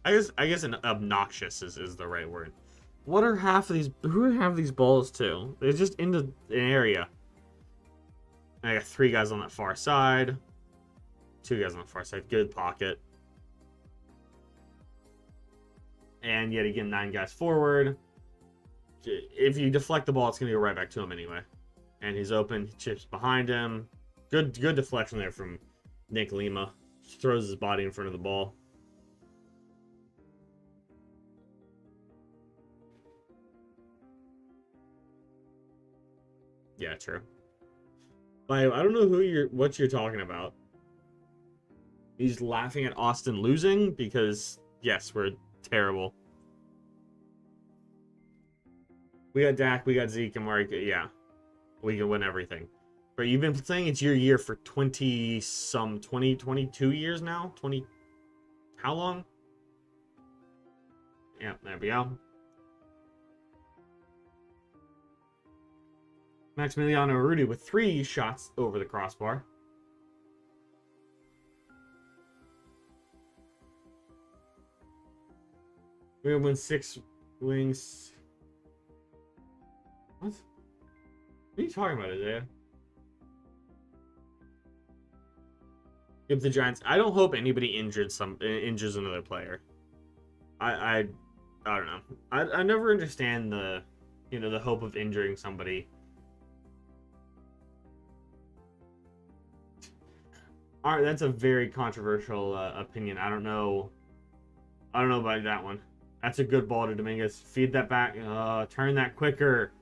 I guess an obnoxious is the right word. What are half of these? Who are half of these balls to? They're just into an area. And I got 3 guys on that far side. 2 guys on the far side. Good pocket. And yet again, 9 guys forward. If you deflect the ball, it's going to go right back to him anyway. And he's open. He chips behind him. Good deflection there from Nick Lima. Just throws his body in front of the ball. Yeah, true. But I don't know what you're talking about. He's laughing at Austin losing because, yes, we're terrible. We got Dak, we got Zeke, and Mark. Yeah, we can win everything. But you've been saying it's your year for 22 years now? 20, how long? Yeah, there we go. Maximiliano Rudy with 3 shots over the crossbar. We're gonna win 6 wings. What? What are you talking about, Isaiah? If the Giants, I don't hope anybody injures another player. I I don't know. I never understand the hope of injuring somebody. All right, that's a very controversial opinion. I don't know. I don't know about that one. That's a good ball to Dominguez. Feed that back. Turn that quicker.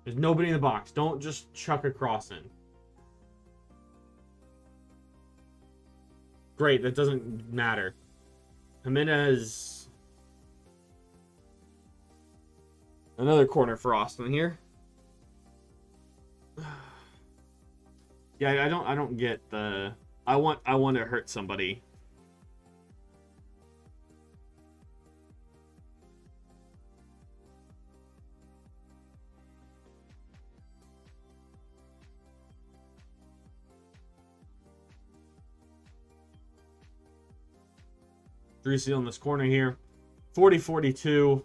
There's nobody in the box. Don't just chuck a cross in. Great, that doesn't matter. Jimenez. Another corner for Austin here. Yeah, I don't get the I want to hurt somebody. Driussi on this corner here. 40-42.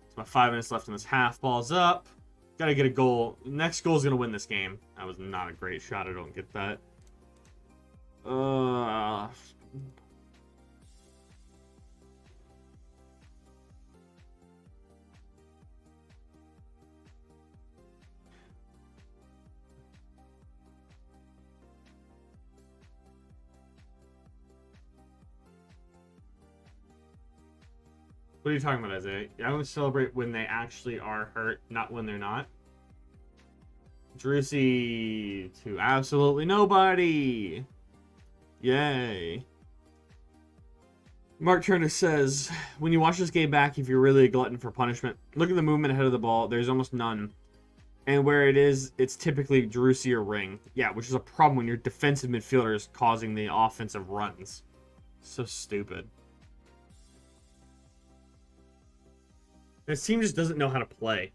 It's about 5 minutes left in this half. Ball's up. Gotta get a goal. Next goal is gonna win this game. That was not a great shot. I don't get that. What are you talking about, Isaiah? I only celebrate when they actually are hurt, not when they're not. Driussi to absolutely nobody. Yay. Mark Turner says, when you watch this game back, if you're really a glutton for punishment, look at the movement ahead of the ball. There's almost none. And where it is, it's typically Driussi or Ring. Yeah, which is a problem when your defensive midfielder is causing the offensive runs. So stupid. This team just doesn't know how to play.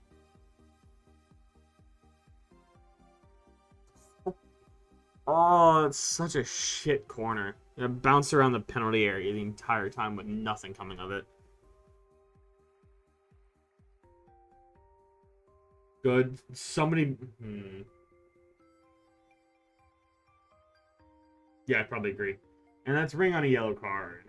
Oh, it's such a shit corner. It bounced around the penalty area the entire time with nothing coming of it. Good. Somebody... Yeah, I probably agree. And that's Ring on a yellow card.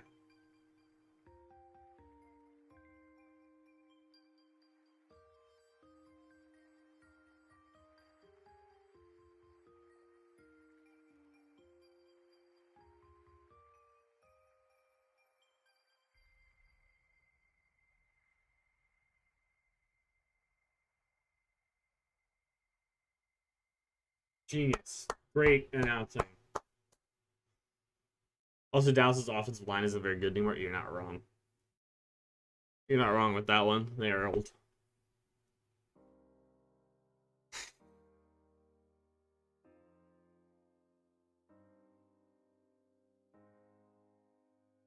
Genius. Great announcing. Also, Dallas's offensive line isn't very good anymore. You're not wrong. You're not wrong with that one. They are old.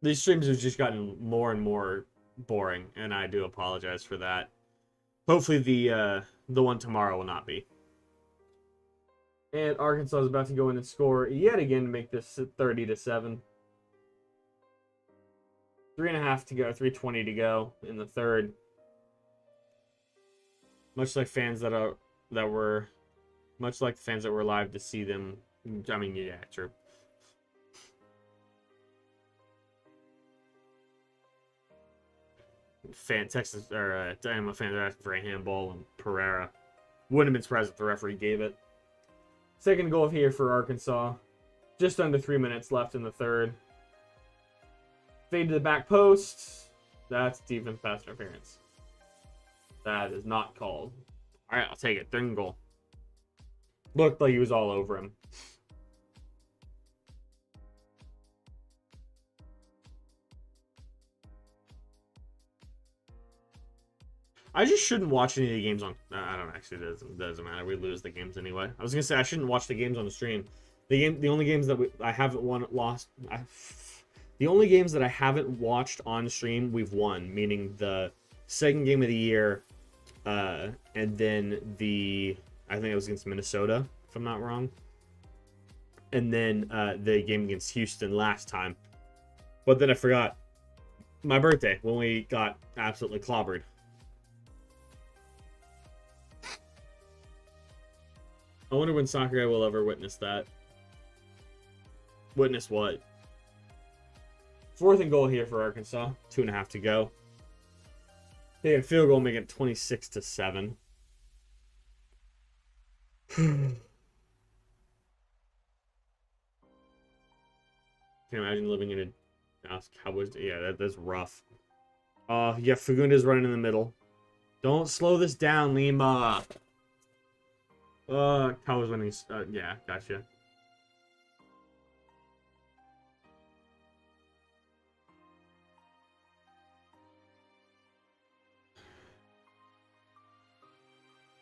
These streams have just gotten more and more boring, and I do apologize for that. Hopefully the one tomorrow will not be. And Arkansas is about to go in and score yet again to make this 30-7. 3.5 to go, 3:20 to go in the third. Much like fans that were live to see them. I mean, yeah, true. Dynamo fans are asking for a handball on Pereira. Wouldn't have been surprised if the referee gave it. Second goal here for Arkansas. Just under 3 minutes left in the third. Fade to the back post. That's defense pass interference. That is not called. All right, I'll take it. Third goal. Looked like he was all over him. I just shouldn't watch any of the games on... I don't actually. It doesn't matter. We lose the games anyway. I was going to say I shouldn't watch the games on the stream. The only games that I haven't lost... The only games that I haven't watched on stream, we've won. Meaning the second game of the year, and then I think it was against Minnesota, if I'm not wrong. And then the game against Houston last time. But then I forgot my birthday when we got absolutely clobbered. I wonder when Soccer Guy will ever witness that. Witness what? 4th and goal here for Arkansas. 2.5 to go. They get a field goal, making it 26-7. Can you imagine living in a Dallas Cowboys? Yeah, that's rough. Yeah, Fagundes running in the middle. Don't slow this down, Lima. Cowboys winning. Yeah, gotcha.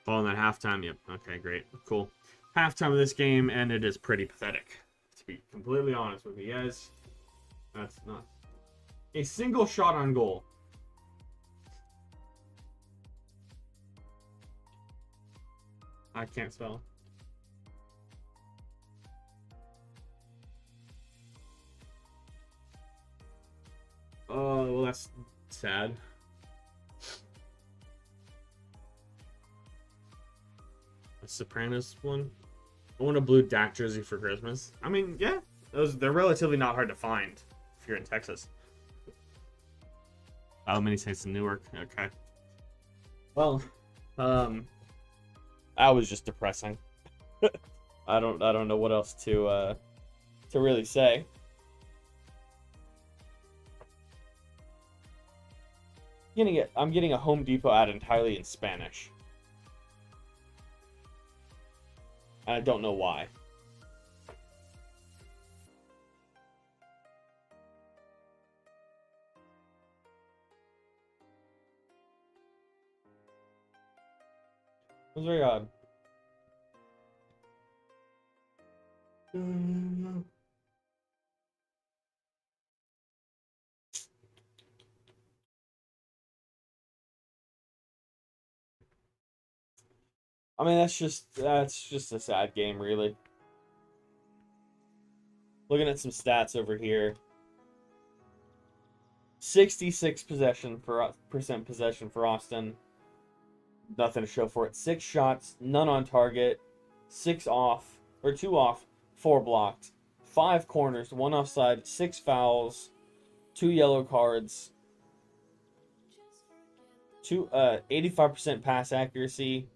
Falling at halftime. Yep. Okay, great. Cool. Halftime of this game, and it is pretty pathetic. To be completely honest with you guys. That's not a single shot on goal. I can't spell. Oh, well, that's sad. A Sopranos one. I want a blue Dak jersey for Christmas. I mean, yeah, they're relatively not hard to find if you're in Texas. Oh, many states in Newark. Okay. Well, that was just depressing. I don't know what else to really say. I'm getting a Home Depot ad entirely in Spanish. I don't know why. It was very odd. I mean, that's just a sad game, really. Looking at some stats over here. 66% possession for Austin. Nothing to show for it. 6 shots, none on target, 2 off, 4 blocked, 5 corners, 1 offside, 6 fouls, 2 yellow cards, 85% pass accuracy,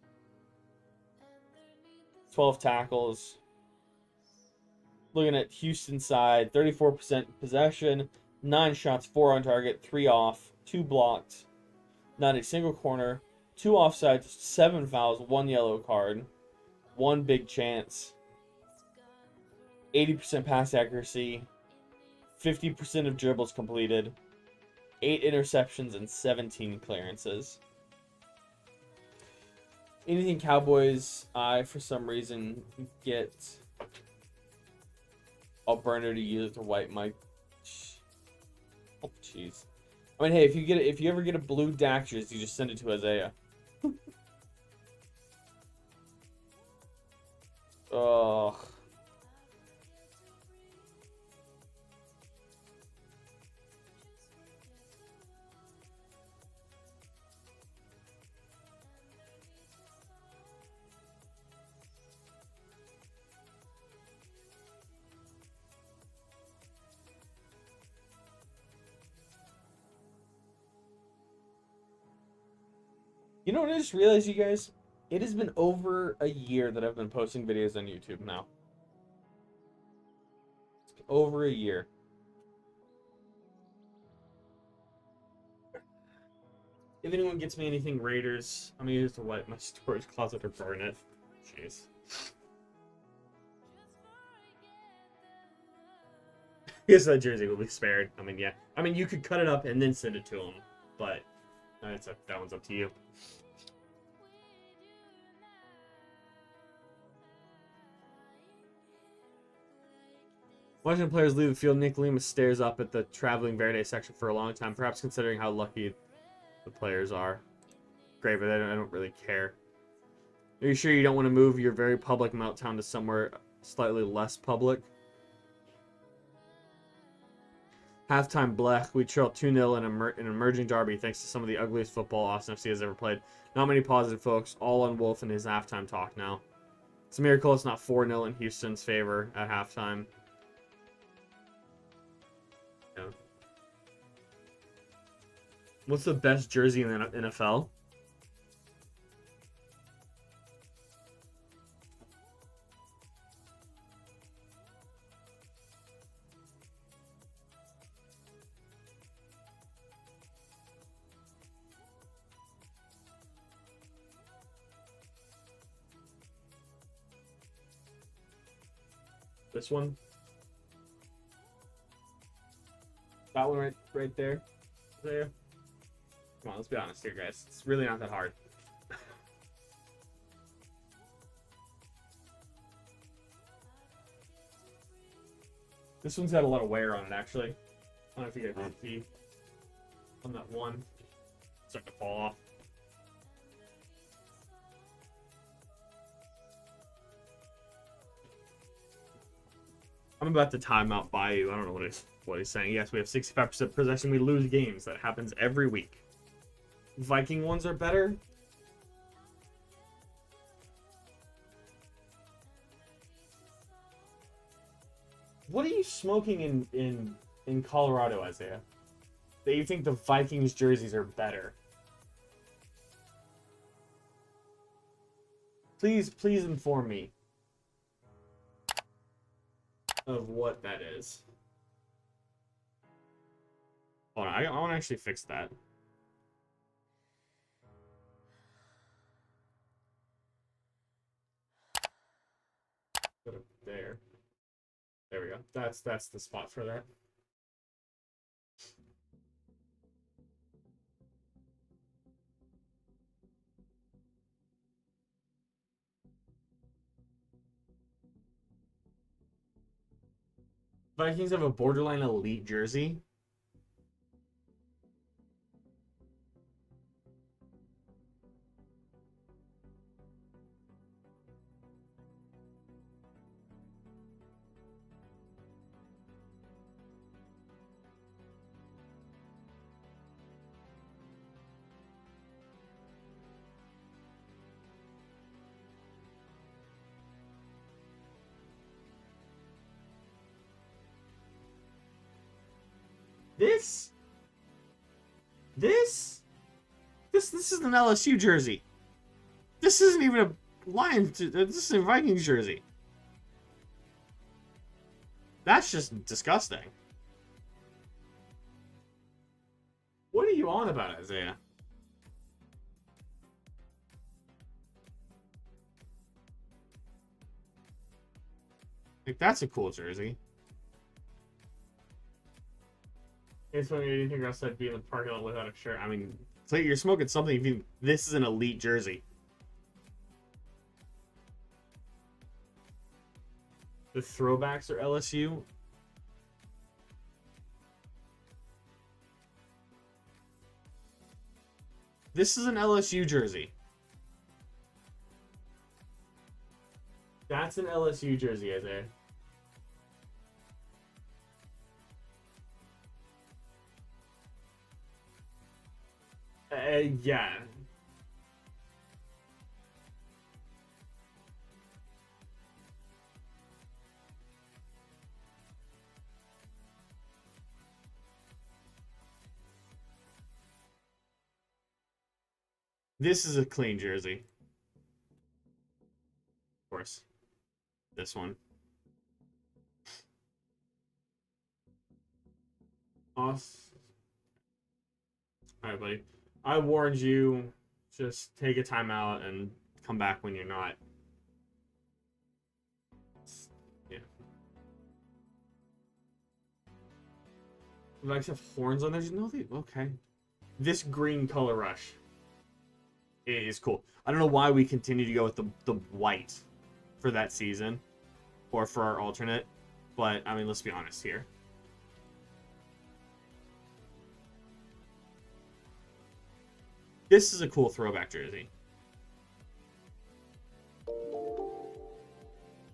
12 tackles. Looking at Houston side, 34% possession, 9 shots, 4 on target, 3 off, 2 blocked, not a single corner, 2 offsides, 7 fouls, 1 yellow card, 1 big chance, 80% pass accuracy, 50% of dribbles completed, 8 interceptions, and 17 clearances. Anything Cowboys, I, for some reason, get a burner to use to wipe my... Oh, jeez. I mean, hey, if you ever get a blue Dak jersey, you just send it to Isaiah. Ugh. You know what I just realized, you guys? It has been over a year that I've been posting videos on YouTube now. It's been over a year. If anyone gets me anything Raiders, I'm gonna use to wipe my storage closet or burn it. Jeez. Yes, that jersey will be spared. I mean, yeah. I mean, you could cut it up and then send it to him, but that one's up to you. Watching players leave the field, Nick Lima stares up at the traveling Verde section for a long time, perhaps considering how lucky the players are. Great, but I don't really care. Are you sure you don't want to move your very public meltdown to somewhere slightly less public? Halftime Blech. We trail 2-0 in an emerging derby thanks to some of the ugliest football Austin FC has ever played. Not many positive folks. All on Wolf in his halftime talk now. It's a miracle it's not 4-0 in Houston's favor at halftime. What's the best jersey in the NFL? This one? That one right there? There? Come on, let's be honest here, guys. It's really not that hard. This one's got a lot of wear on it, actually. I don't know if you guys can see on that one. It's starting to fall off. I'm about to time out by you. I don't know what he's saying. Yes, we have 65% possession. We lose games. That happens every week. Viking ones are better. What are you smoking in Colorado, Isaiah? That you think the Vikings jerseys are better? Please inform me of what that is. Hold on, I want to actually fix that. Put it there. There we go. That's the spot for that. Vikings have a borderline elite jersey. This is an LSU jersey. This isn't even a Lions. This is a Vikings jersey. That's just disgusting. What are you on about, Isaiah? Like, that's a cool jersey. It's when you think outside be in the parking lot without a shirt. I mean, it's like you're smoking something if you. This is an elite jersey. The throwbacks are LSU. This is an LSU jersey. That's an LSU jersey, Isaiah. Yeah. This is a clean jersey. Of course. This one. Awesome. Alright, buddy. I warned you. Just take a timeout and come back when you're not. Yeah. The Vikes have horns on there? No, they... Okay. This green color rush is cool. I don't know why we continue to go with the white for that season. Or for our alternate. But, I mean, let's be honest here. This is a cool throwback jersey.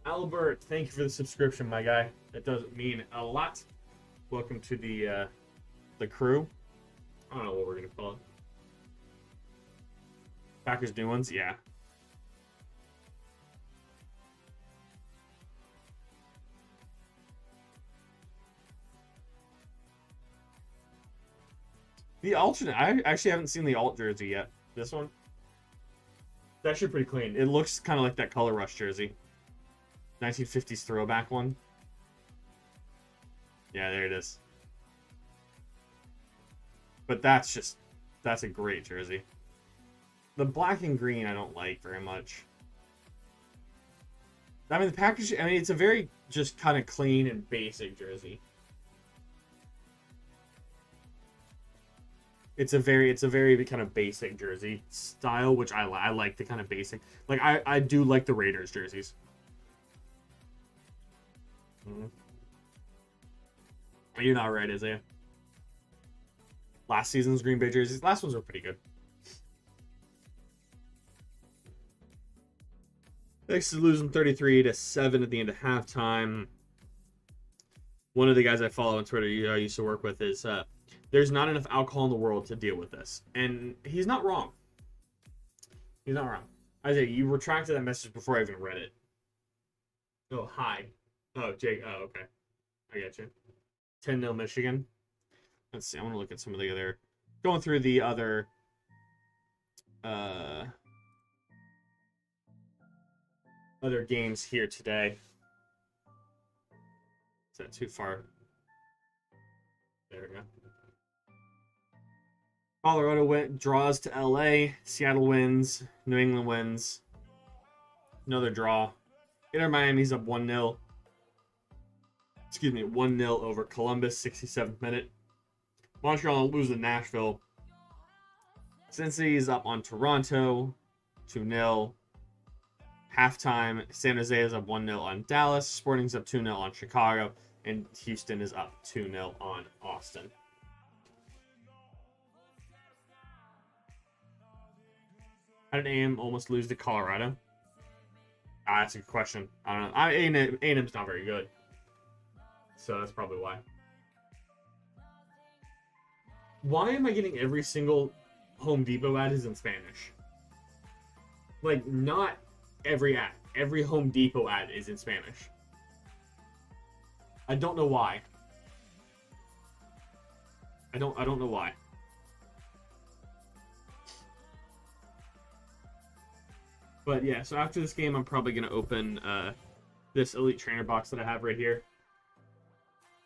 Albert, thank you for the subscription, my guy. That does mean a lot. Welcome to the crew. I don't know what we're gonna call it. Packers new ones, yeah. The alternate, I actually haven't seen the alt jersey yet. This one? It's actually pretty clean. It looks kind of like that Color Rush jersey. 1950s throwback one. Yeah, there it is. But that's a great jersey. The black and green I don't like very much. I mean, the package, I mean, it's a very just kind of clean and basic jersey. It's a very kind of basic jersey style, which I like the kind of basic. Like, I do like the Raiders jerseys. You're not right, Isaiah. Last season's Green Bay jerseys, last ones were pretty good. Next is losing 33-7 at the end of halftime. One of the guys I follow on Twitter, I used to work with, is there's not enough alcohol in the world to deal with this. And he's not wrong. He's not wrong. Isaiah, you retracted that message before I even read it. Oh, hi. Oh, Jake. Oh, okay. I get you. 10-0 Michigan. Let's see. I want to look at some of the other... Going through the other... other games here today. Is that too far? There we go. Colorado draws to LA. Seattle wins. New England wins. Another draw. Inter Miami's up 1-0. Excuse me, 1-0 over Columbus, 67th minute. Montreal loses to Nashville. Cincinnati's up on Toronto, 2-0. Halftime, San Jose is up 1-0 on Dallas. Sporting's up 2-0 on Chicago. And Houston is up 2-0 on Austin. How did AM almost lose to Colorado? That's a good question. I don't know. A&M's not very good. So that's probably why. Why am I getting every single Home Depot ad is in Spanish? Like, not every ad. Every Home Depot ad is in Spanish. I don't know why. I don't know why. But yeah, so after this game, I'm probably going to open this Elite Trainer box that I have right here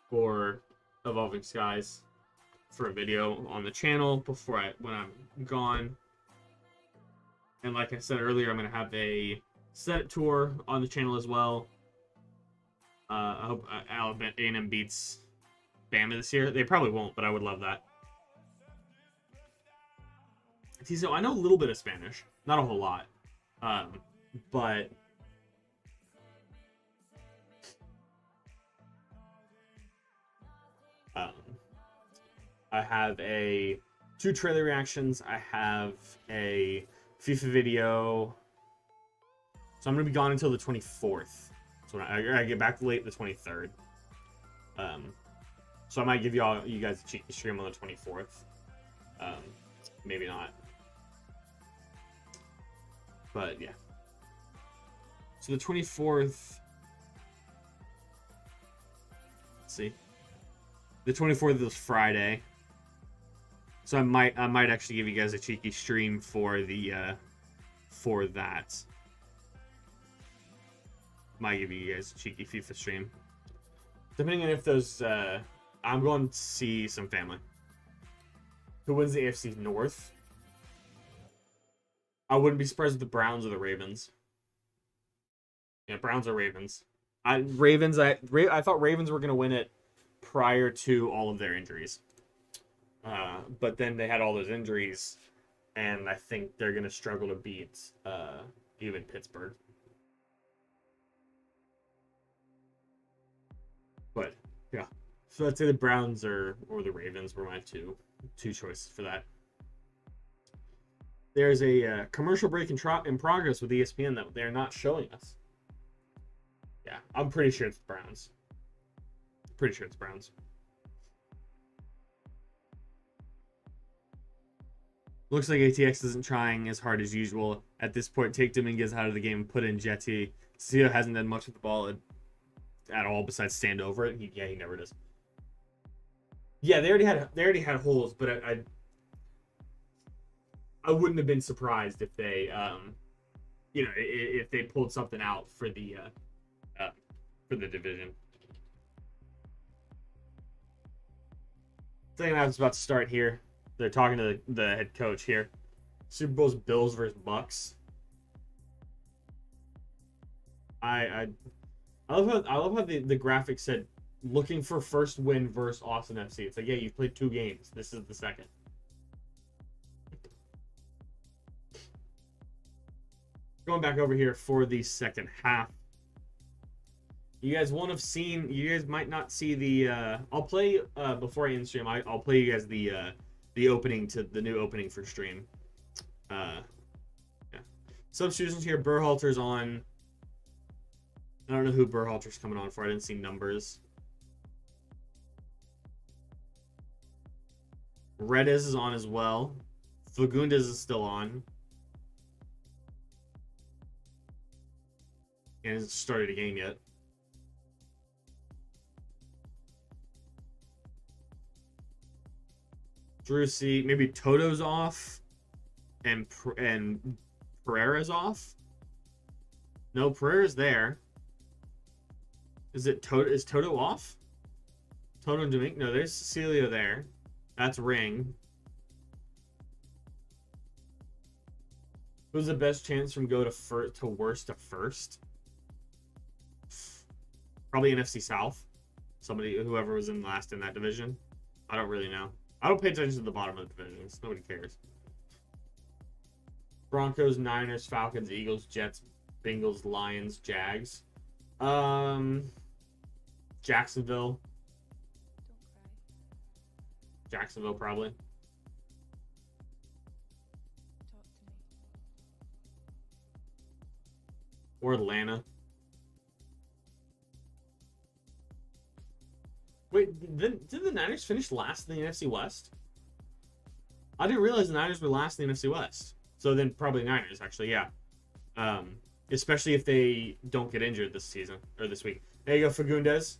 for Evolving Skies for a video on the channel when I'm gone. And like I said earlier, I'm going to have a set tour on the channel as well. I hope A&M beats Bama this year. They probably won't, but I would love that. So I know a little bit of Spanish, not a whole lot. But I have two trailer reactions. I have a FIFA video. So I'm gonna be gone until the 24th. So when I get back late the 23rd. So I might give you guys a cheeky stream on the 24th. Maybe not. But yeah. So the 24th. Let's see. The 24th is Friday. So I might actually give you guys a cheeky stream for the for that. Might give you guys a cheeky FIFA stream. Depending on if those I'm going to see some family. Who wins the AFC North? I wouldn't be surprised if the Browns or the Ravens. Yeah, Browns or Ravens. I thought Ravens were going to win it prior to all of their injuries. But then they had all those injuries, and I think they're going to struggle to beat even Pittsburgh. But, yeah. So I'd say the Browns or the Ravens were my two choices for that. There's a commercial break in progress with ESPN that they're not showing us. Yeah, I'm pretty sure it's the Browns. Pretty sure it's Browns. Looks like ATX isn't trying as hard as usual. At this point, take Dominguez out of the game and put in Jetty. Cecilio hasn't done much with the ball at all besides stand over it. He never does. Yeah, they already had holes, but I wouldn't have been surprised if they, if they pulled something out for the division. Second half is about to start here. They're talking to the head coach here. Super Bowl's Bills versus Bucks. I love how the graphic said looking for first win versus Austin FC. It's like, yeah, you've played 2 games. This is the second. Going back over here for the second half. You guys won't have seen. You guys might not see the. I'll play before I end stream. I'll play you guys the opening to the new opening for stream. Yeah. Substitutions here. Berhalter's on. I don't know who Berhalter's coming on for. I didn't see numbers. Redes is on as well. Fagundes is still on. And hasn't started a game yet. Drusi, maybe Toto's off, and Pereira's off. No, Pereira's there. Is Toto? Is Toto off? Toto and Domingue? No, there's Cecilio there. That's Ring. Who's the best chance from go to worst to first? Probably NFC South. Whoever was in last in that division. I don't really know. I don't pay attention to the bottom of the divisions. Nobody cares. Broncos, Niners, Falcons, Eagles, Jets, Bengals, Lions, Jags. Jacksonville. Jacksonville, probably. Talk to me. Or Atlanta. Wait, did the Niners finish last in the NFC West? I didn't realize the Niners were last in the NFC West. So then probably Niners, actually, yeah. Especially if they don't get injured this season, or this week. There you go, Fagundes.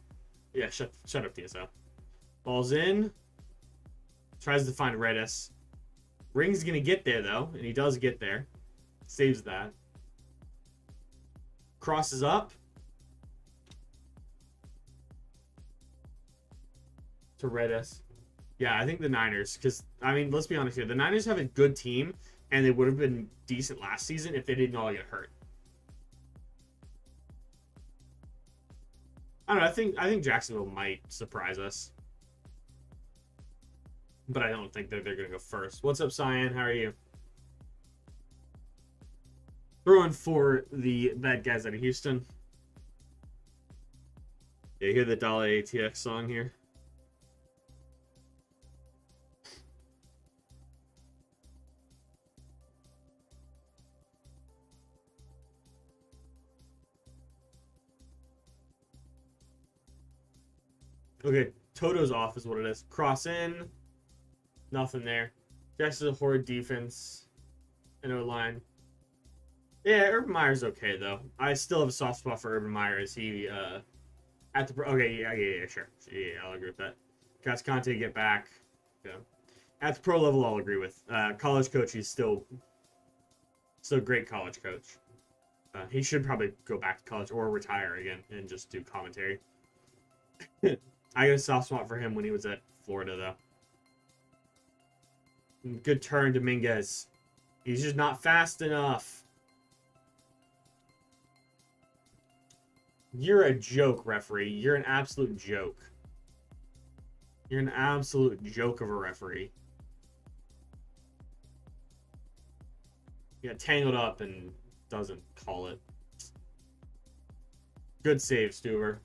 Yeah, shut up, TSO. Ball's in. Tries to find Redis. Ring's going to get there, though, and he does get there. Saves that. Crosses up. To Redis. Yeah, I think the Niners, because, I mean, let's be honest here. The Niners have a good team, and they would have been decent last season if they didn't all get hurt. I don't know. I think Jacksonville might surprise us. But I don't think they're going to go first. What's up, Cyan? How are you? Throwing for the bad guys out of Houston. Yeah, you hear the Dollar ATX song here? Okay, Toto's off is what it is. Cross in. Nothing there. Jackson's a horrid defense. And O-line. Yeah, Urban Meyer's okay, though. I still have a soft spot for Urban Meyer. Is he, at the... Okay, yeah, sure. Yeah, I'll agree with that. Cascante get back. Yeah. At the pro level, I'll agree with. College coach, he's still a great college coach. He should probably go back to college or retire again and just do commentary. I got a soft spot for him when he was at Florida, though. Good turn, Dominguez. He's just not fast enough. You're a joke, referee. You're an absolute joke. You're an absolute joke of a referee. He got tangled up and doesn't call it. Good save, Stuber.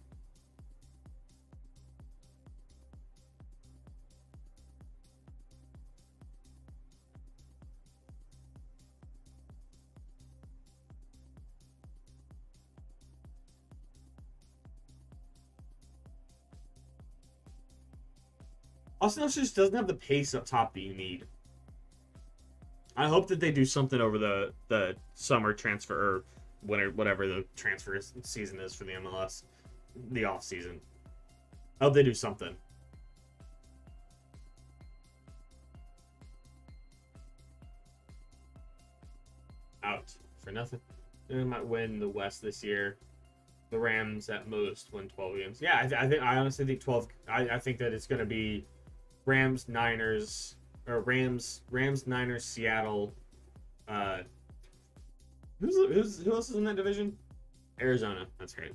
Austin just doesn't have the pace up top that you need. I hope that they do something over the summer transfer or winter, whatever the transfer season is for the MLS, the off season. I hope they do something. out for nothing. They might win the West this year. The Rams at most win 12 games. Yeah, I honestly think 12. I think that it's going to be Rams, Niners, or Rams, Niners, Seattle. Who else is in that division? Arizona. That's right.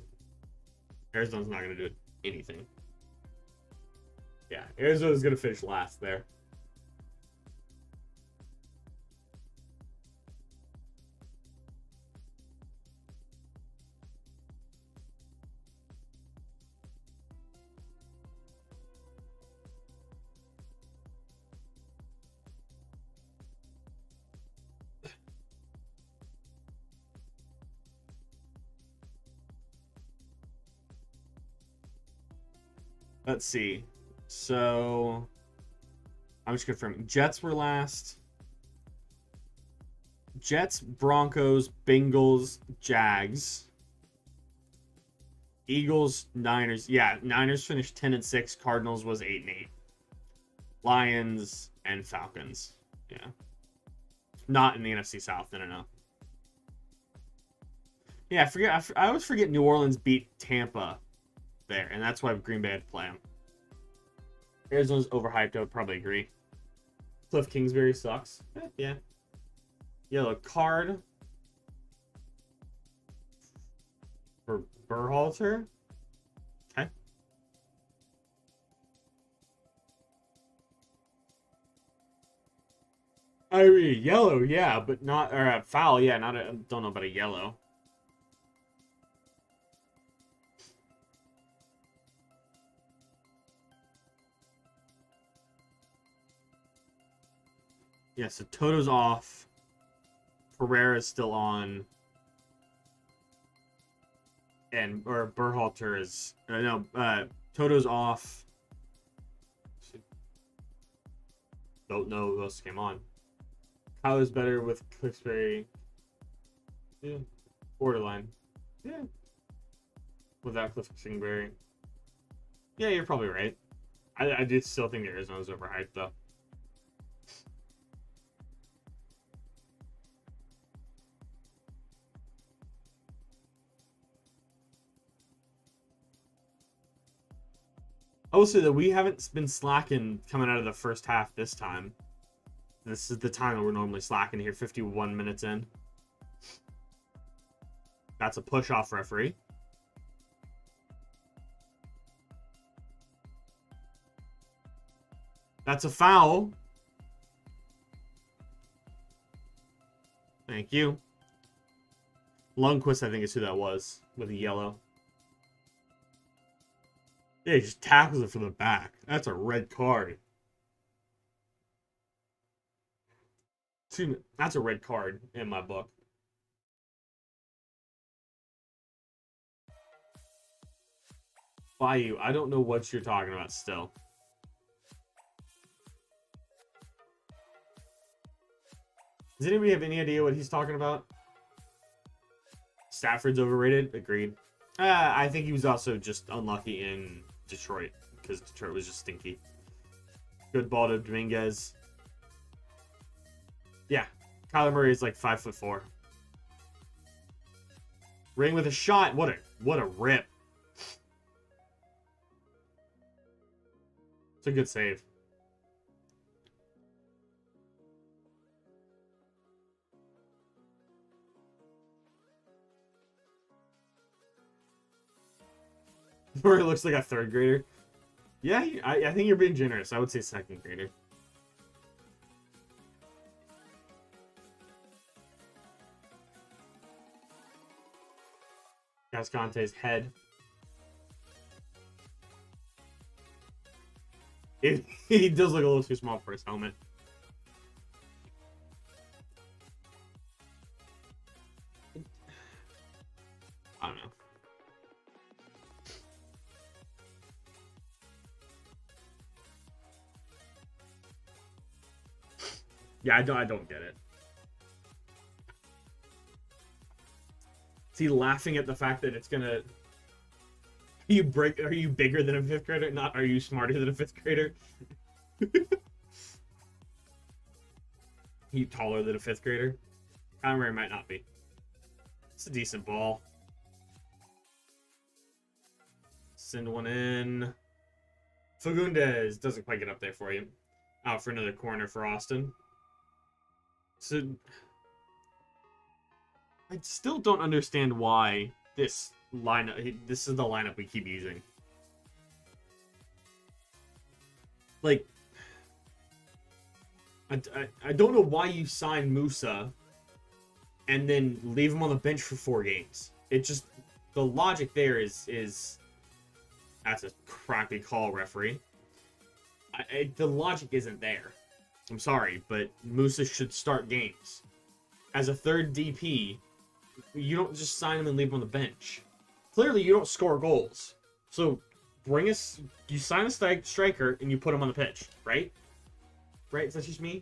Arizona's not going to do anything. Yeah, Arizona's going to finish last there. Let's see. So, I'm just confirming. Jets were last. Jets, Broncos, Bengals, Jags. Eagles, Niners. Yeah, Niners finished 10-6. Cardinals was 8-8. Lions and Falcons. Yeah. Not in the NFC South. No. Yeah, I always forget New Orleans beat Tampa there, and that's why Green Bay had to play them. Arizona's overhyped, I would probably agree. Cliff Kingsbury sucks. Yeah. Yellow card for Berhalter. Okay. I mean, yellow, yeah, but not, or foul, yeah, not a, don't know about a yellow. Yeah, so Toto's off. Pereira's still on. Or Berhalter is... Toto's off. Don't know who else came on. Kyle is better with Clicksbury. Yeah. Borderline. Yeah. Without Cliff Kingsbury. Yeah, you're probably right. I do still think Arizona's overhyped, though. I will say that we haven't been slacking coming out of the first half this time. This is the time that we're normally slacking here, 51 minutes in. That's a push-off referee. That's a foul. Thank you. Lundqvist, I think, is who that was, with a yellow. Yeah, he just tackles it from the back. That's a red card. That's a red card in my book. Bayou, I don't know what you're talking about still. Does anybody have any idea what he's talking about? Stafford's overrated? Agreed. I think he was also just unlucky in Detroit because Detroit was just stinky. Good ball to Dominguez. Yeah, Kyler Murray is like 5'4". Ring with a shot. What a rip. It's a good save. Murray looks like a third grader. Yeah, I think you're being generous. I would say second grader. Gasconte's head. He does look a little too small for his helmet. I don't know. Yeah, I don't get it. Is he laughing at the fact that it's gonna... Are you bigger than a fifth grader? Not, are you smarter than a fifth grader? You taller than a fifth grader? Conway might not be. It's a decent ball. Send one in. Fagundes doesn't quite get up there for you. Out for another corner for Austin. So I still don't understand why this lineup. This is the lineup we keep using. Like, I don't know why you sign Musa and then leave him on the bench for 4 games. It just, the logic there is that's a crappy call, referee. The logic isn't there. I'm sorry, but Musa should start games. As a third DP, you don't just sign him and leave him on the bench. Clearly, you don't score goals. So, you sign a striker and you put him on the pitch, right? Right? Is that just me?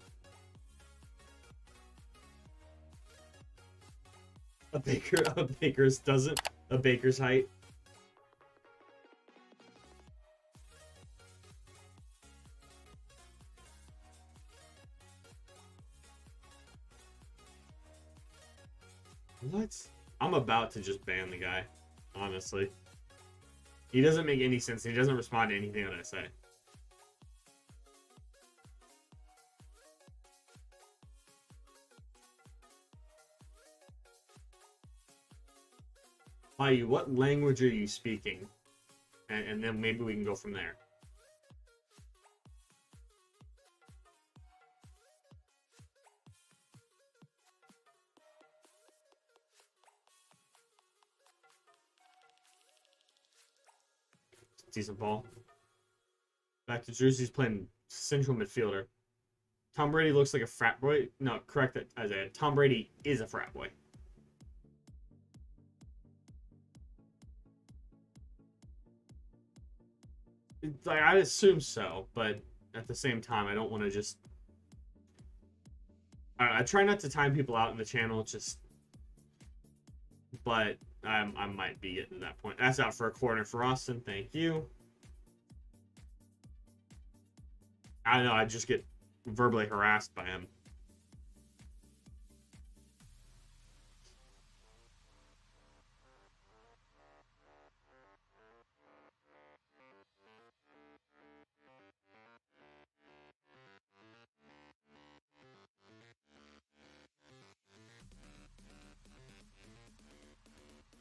A Baker's height. What? I'm about to just ban the guy, honestly. He doesn't make any sense. He doesn't respond to anything that I say. Mayu, what language are you speaking? And then maybe we can go from there. Decent ball. Back to Drewsy's playing central midfielder. Tom Brady looks like a frat boy. No, correct that, Isaiah. Tom Brady is a frat boy. Like, I'd assume so, but at the same time, I don't want to just... I try not to time people out in the channel, but I might be getting to that point. That's out for a corner for Austin. Thank you. I don't know. I just get verbally harassed by him.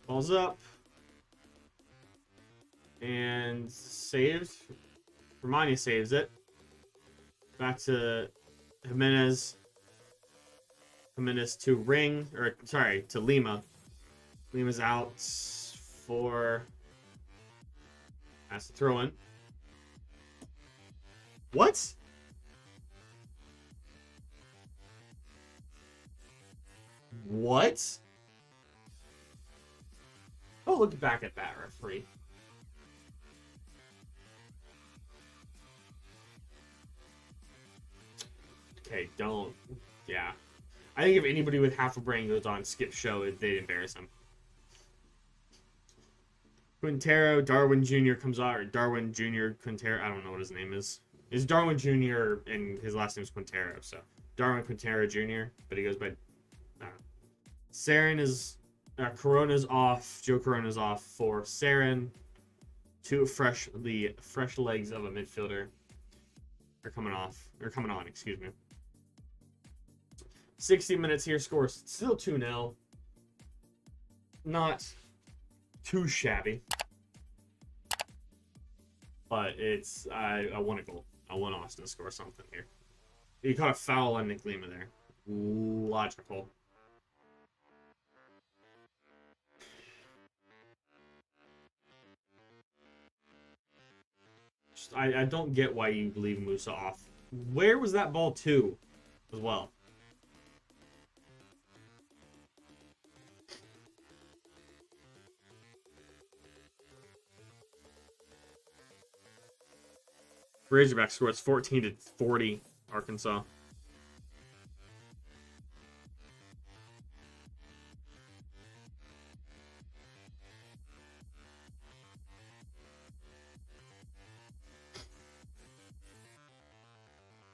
Ball's up. And saved. Romania saves it. Back to Jimenez. Jimenez to to Lima. Lima's out for... Has to throw in. What? What? Oh, look back at that, referee. Okay, don't. Yeah. I think if anybody with half a brain goes on Skip's show, they'd embarrass him. Quintero, Darwin Jr. comes out, or Darwin Jr. Quintero, I don't know what his name is. It's Darwin Jr. and his last name is Quintero, so Darwin Quintero Jr., but he goes by... Saren is... Corona's off. Joe Corona's off for Saren. The fresh legs of a midfielder are coming on, excuse me. 60 minutes here, score still 2-0. Not too shabby. But it's, I want a goal. I want Austin to score something here. You caught a foul on Nick Lima there. Logical. I don't get why you leave Musa off. Where was that ball to as well? Razorback scores 14-40, Arkansas.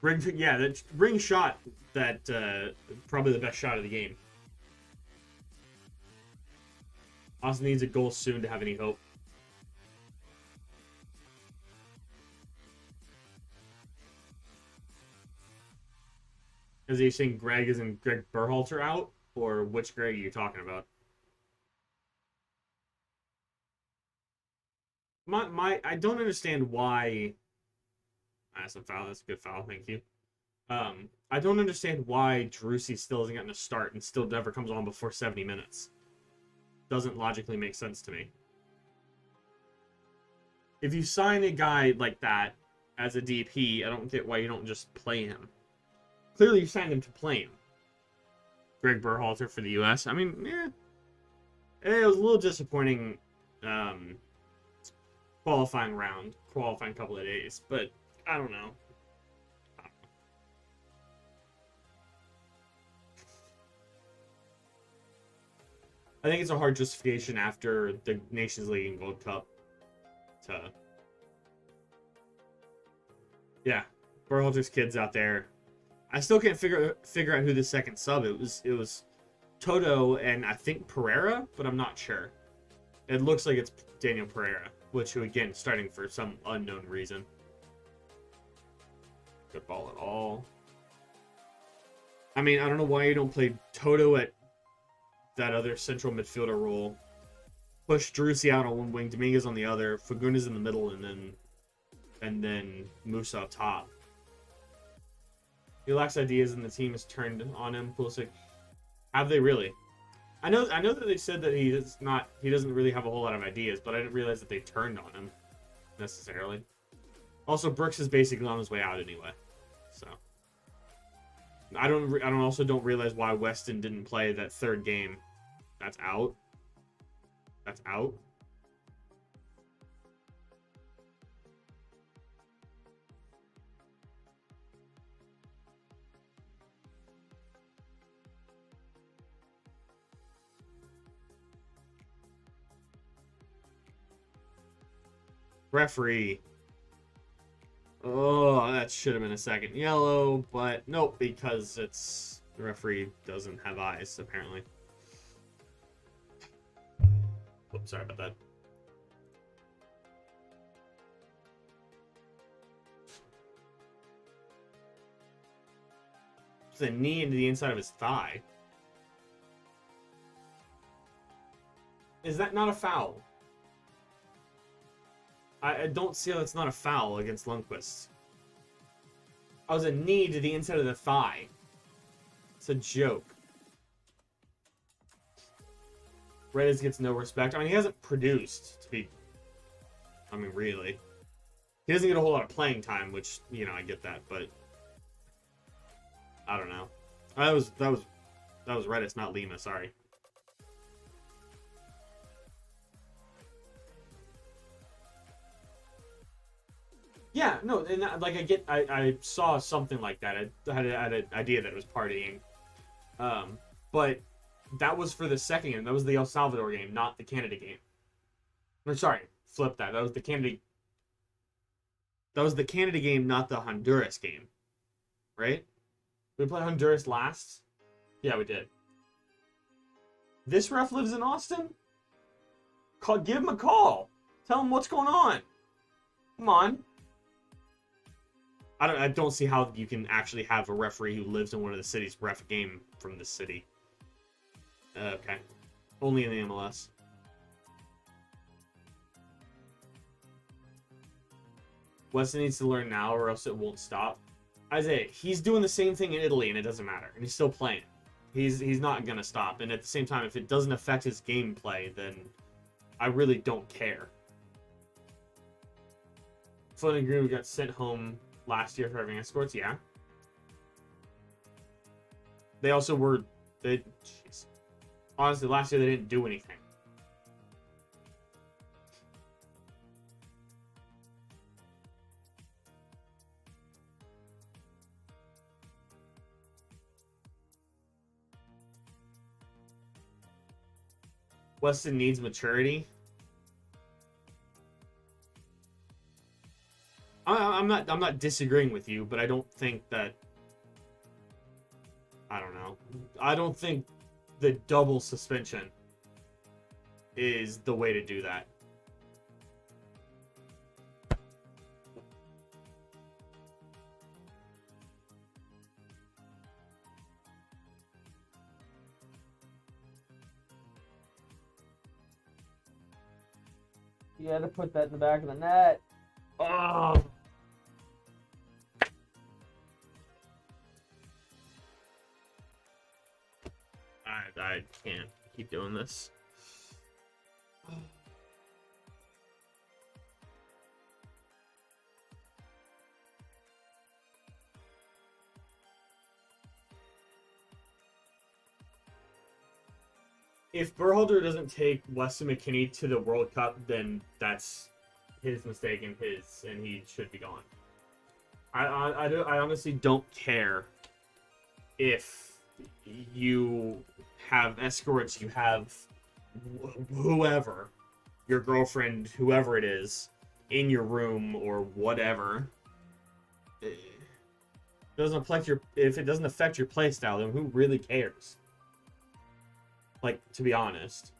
That ring shot, that probably the best shot of the game. Austin needs a goal soon to have any hope. Is he saying Greg isn't Greg Berhalter out? Or which Greg are you talking about? I don't understand why. That's a foul. That's a good foul. Thank you. I don't understand why Driussi still hasn't gotten a start and still never comes on before 70 minutes. Doesn't logically make sense to me. If you sign a guy like that as a DP, I don't get why you don't just play him. Clearly, you signed him to play him. Greg Berhalter for the U.S. I mean, it was a little disappointing qualifying couple of days, but I don't know. I think it's a hard justification after the Nations League and Gold Cup to, yeah, Berhalter's kids out there. I still can't figure out who the second sub. It was Toto and I think Pereira, but I'm not sure. It looks like it's Daniel Pereira, who again starting for some unknown reason. Good ball at all. I mean, I don't know why you don't play Toto at that other central midfielder role. Push Driussi out on one wing, Dominguez on the other, Fagundes in the middle, and then Musa up top. He lacks ideas, and the team has turned on him. Pulisic, have they really? I know that they said that he doesn't really have a whole lot of ideas, but I didn't realize that they turned on him necessarily. Also, Brooks is basically on his way out anyway, so I don't realize why Weston didn't play that third game. That's out. That's out. Referee. Oh, that should have been a second yellow, but nope, because the referee doesn't have eyes, apparently. Oops, sorry about that. It's a knee into the inside of his thigh. Is that not a foul? I don't see how that's not a foul against Lundqvist. I was a knee to the inside of the thigh. It's a joke. Reyes gets no respect. I mean, he hasn't produced to be. I mean, really, he doesn't get a whole lot of playing time, which I get that, but I don't know. That was Redis, not Lima. Sorry. Yeah, no, and I saw something like that. I had an idea that it was partying, but that was for the second game. That was the El Salvador game, not the Canada game. Or sorry, flip that. That was the Canada. That was the Canada game, not the Honduras game, right? We played Honduras last. Yeah, we did. This ref lives in Austin. Give him a call. Tell him what's going on. Come on. I don't see how you can actually have a referee who lives in one of the cities ref a game from the city. Okay. Only in the MLS. Weston needs to learn now or else it won't stop. Isaiah, he's doing the same thing in Italy and it doesn't matter. And he's still playing. He's not going to stop. And at the same time, if it doesn't affect his gameplay, then I really don't care. Floating Groove got sent home last year for having escorts, yeah. They also were. Jeez. Honestly, last year they didn't do anything. Weston needs maturity. I'm not disagreeing with you, but I don't think that. I don't know. I don't think the double suspension is the way to do that. You had to put that in the back of the net. Oh. I can't keep doing this. If Berhalter doesn't take Weston McKennie to the World Cup, then that's his mistake and he should be gone. I honestly don't care if you have escorts, you have whoever, your girlfriend, whoever it is, in your room or whatever. It doesn't affect if it doesn't affect your play style, then who really cares? Like, to be honest.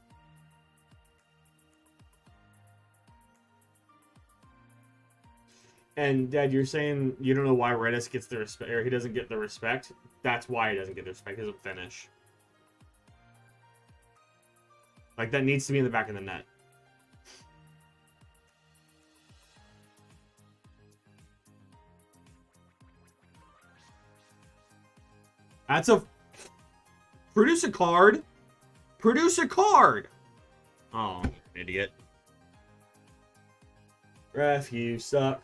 And Dad, you're saying you don't know why Redis gets the respect, or he doesn't get the respect. That's why he doesn't get the respect. He doesn't finish. Like, that needs to be in the back of the net. That's a... Produce a card. Produce a card. Oh, idiot. Ref, you suck.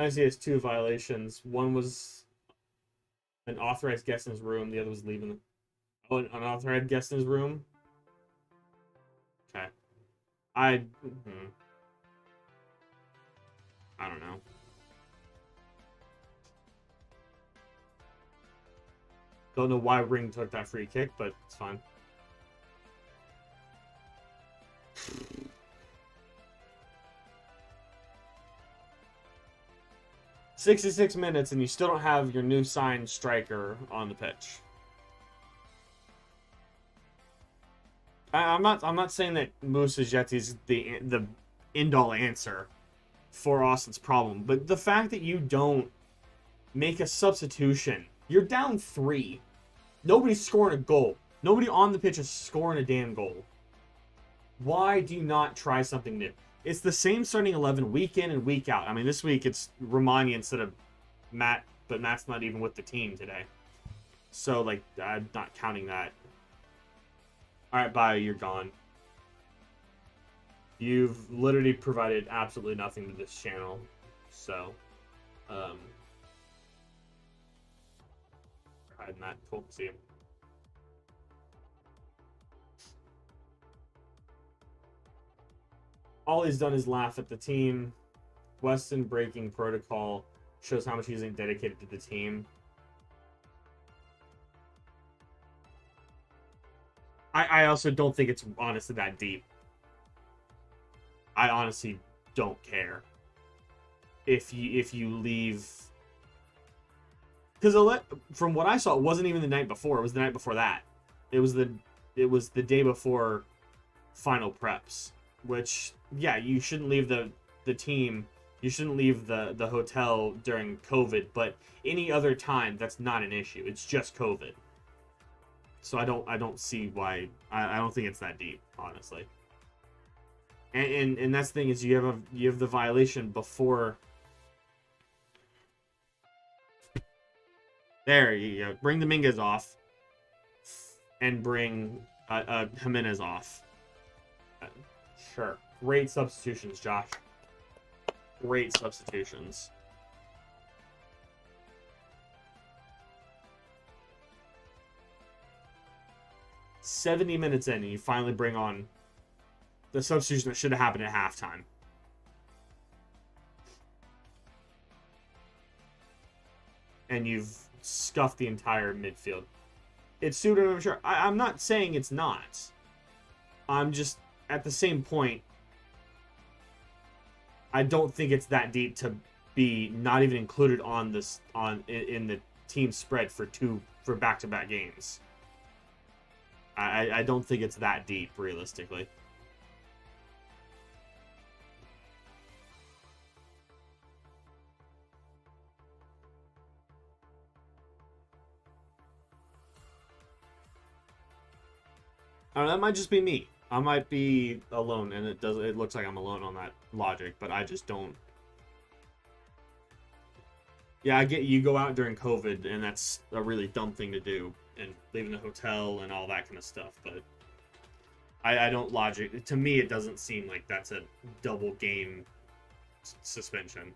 I see it's 2 violations. One was an authorized guest in his room. The other was leaving. Oh, an unauthorized guest in his room? Okay. I don't know. Don't know why Ring took that free kick, but it's fine. "66 minutes and you still don't have your new signed striker on the pitch." I'm not saying that Moussa Jetti's the end-all answer for Austin's problem, but the fact that you don't make a substitution, you're down 3. Nobody's scoring a goal. Nobody on the pitch is scoring a damn goal. Why do you not try something new? It's the same starting 11 week in and week out. I mean, this week it's Romani instead of Matt, but Matt's not even with the team today. So, like, I'm not counting that. Alright, bye, you're gone. You've literally provided absolutely nothing to this channel. So, hiding that. Cool, see you. All he's done is laugh at the team. Weston breaking protocol shows how much he's dedicated to the team. I also don't think it's honestly that deep. I honestly don't care if you leave, because from what I saw, it wasn't even the night before. It was the night before that. It was the day before final preps. Which, yeah, you shouldn't leave the team. You shouldn't leave the hotel during COVID. But any other time, that's not an issue. It's just COVID. So I don't see why. I don't think it's that deep, honestly. And that's the thing, is you have the violation before. There you go. Bring Dominguez off, and bring Jimenez off. Sure. Great substitutions, Josh. Great substitutions. "70 minutes in, and you finally bring on the substitution that should have happened at halftime. " and you've scuffed the entire midfield. It's suited, I'm sure. I'm not saying it's not. I'm just, at the same point, I don't think it's that deep to be not even included on this in the team spread for back-to-back games. I don't think it's that deep, realistically. I don't know, that might just be me. I might be alone, and it looks like I'm alone on that logic, but I just don't. Yeah, I get you go out during COVID, and that's a really dumb thing to do, and leaving the hotel and all that kind of stuff. But I don't logic. To me, it doesn't seem like that's a double game suspension.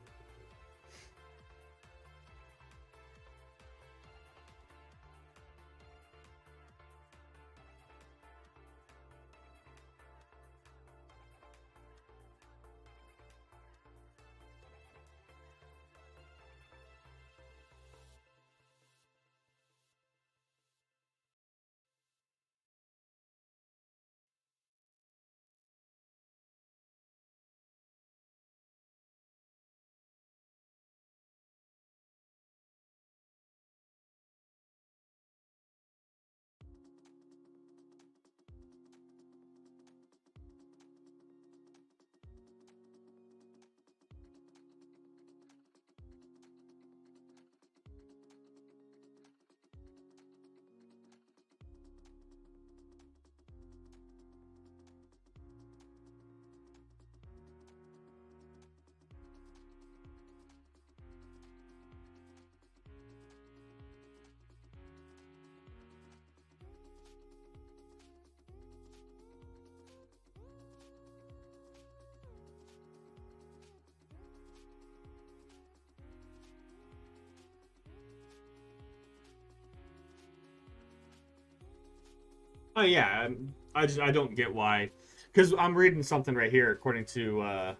Oh yeah, I don't get why, because I'm reading something right here. According to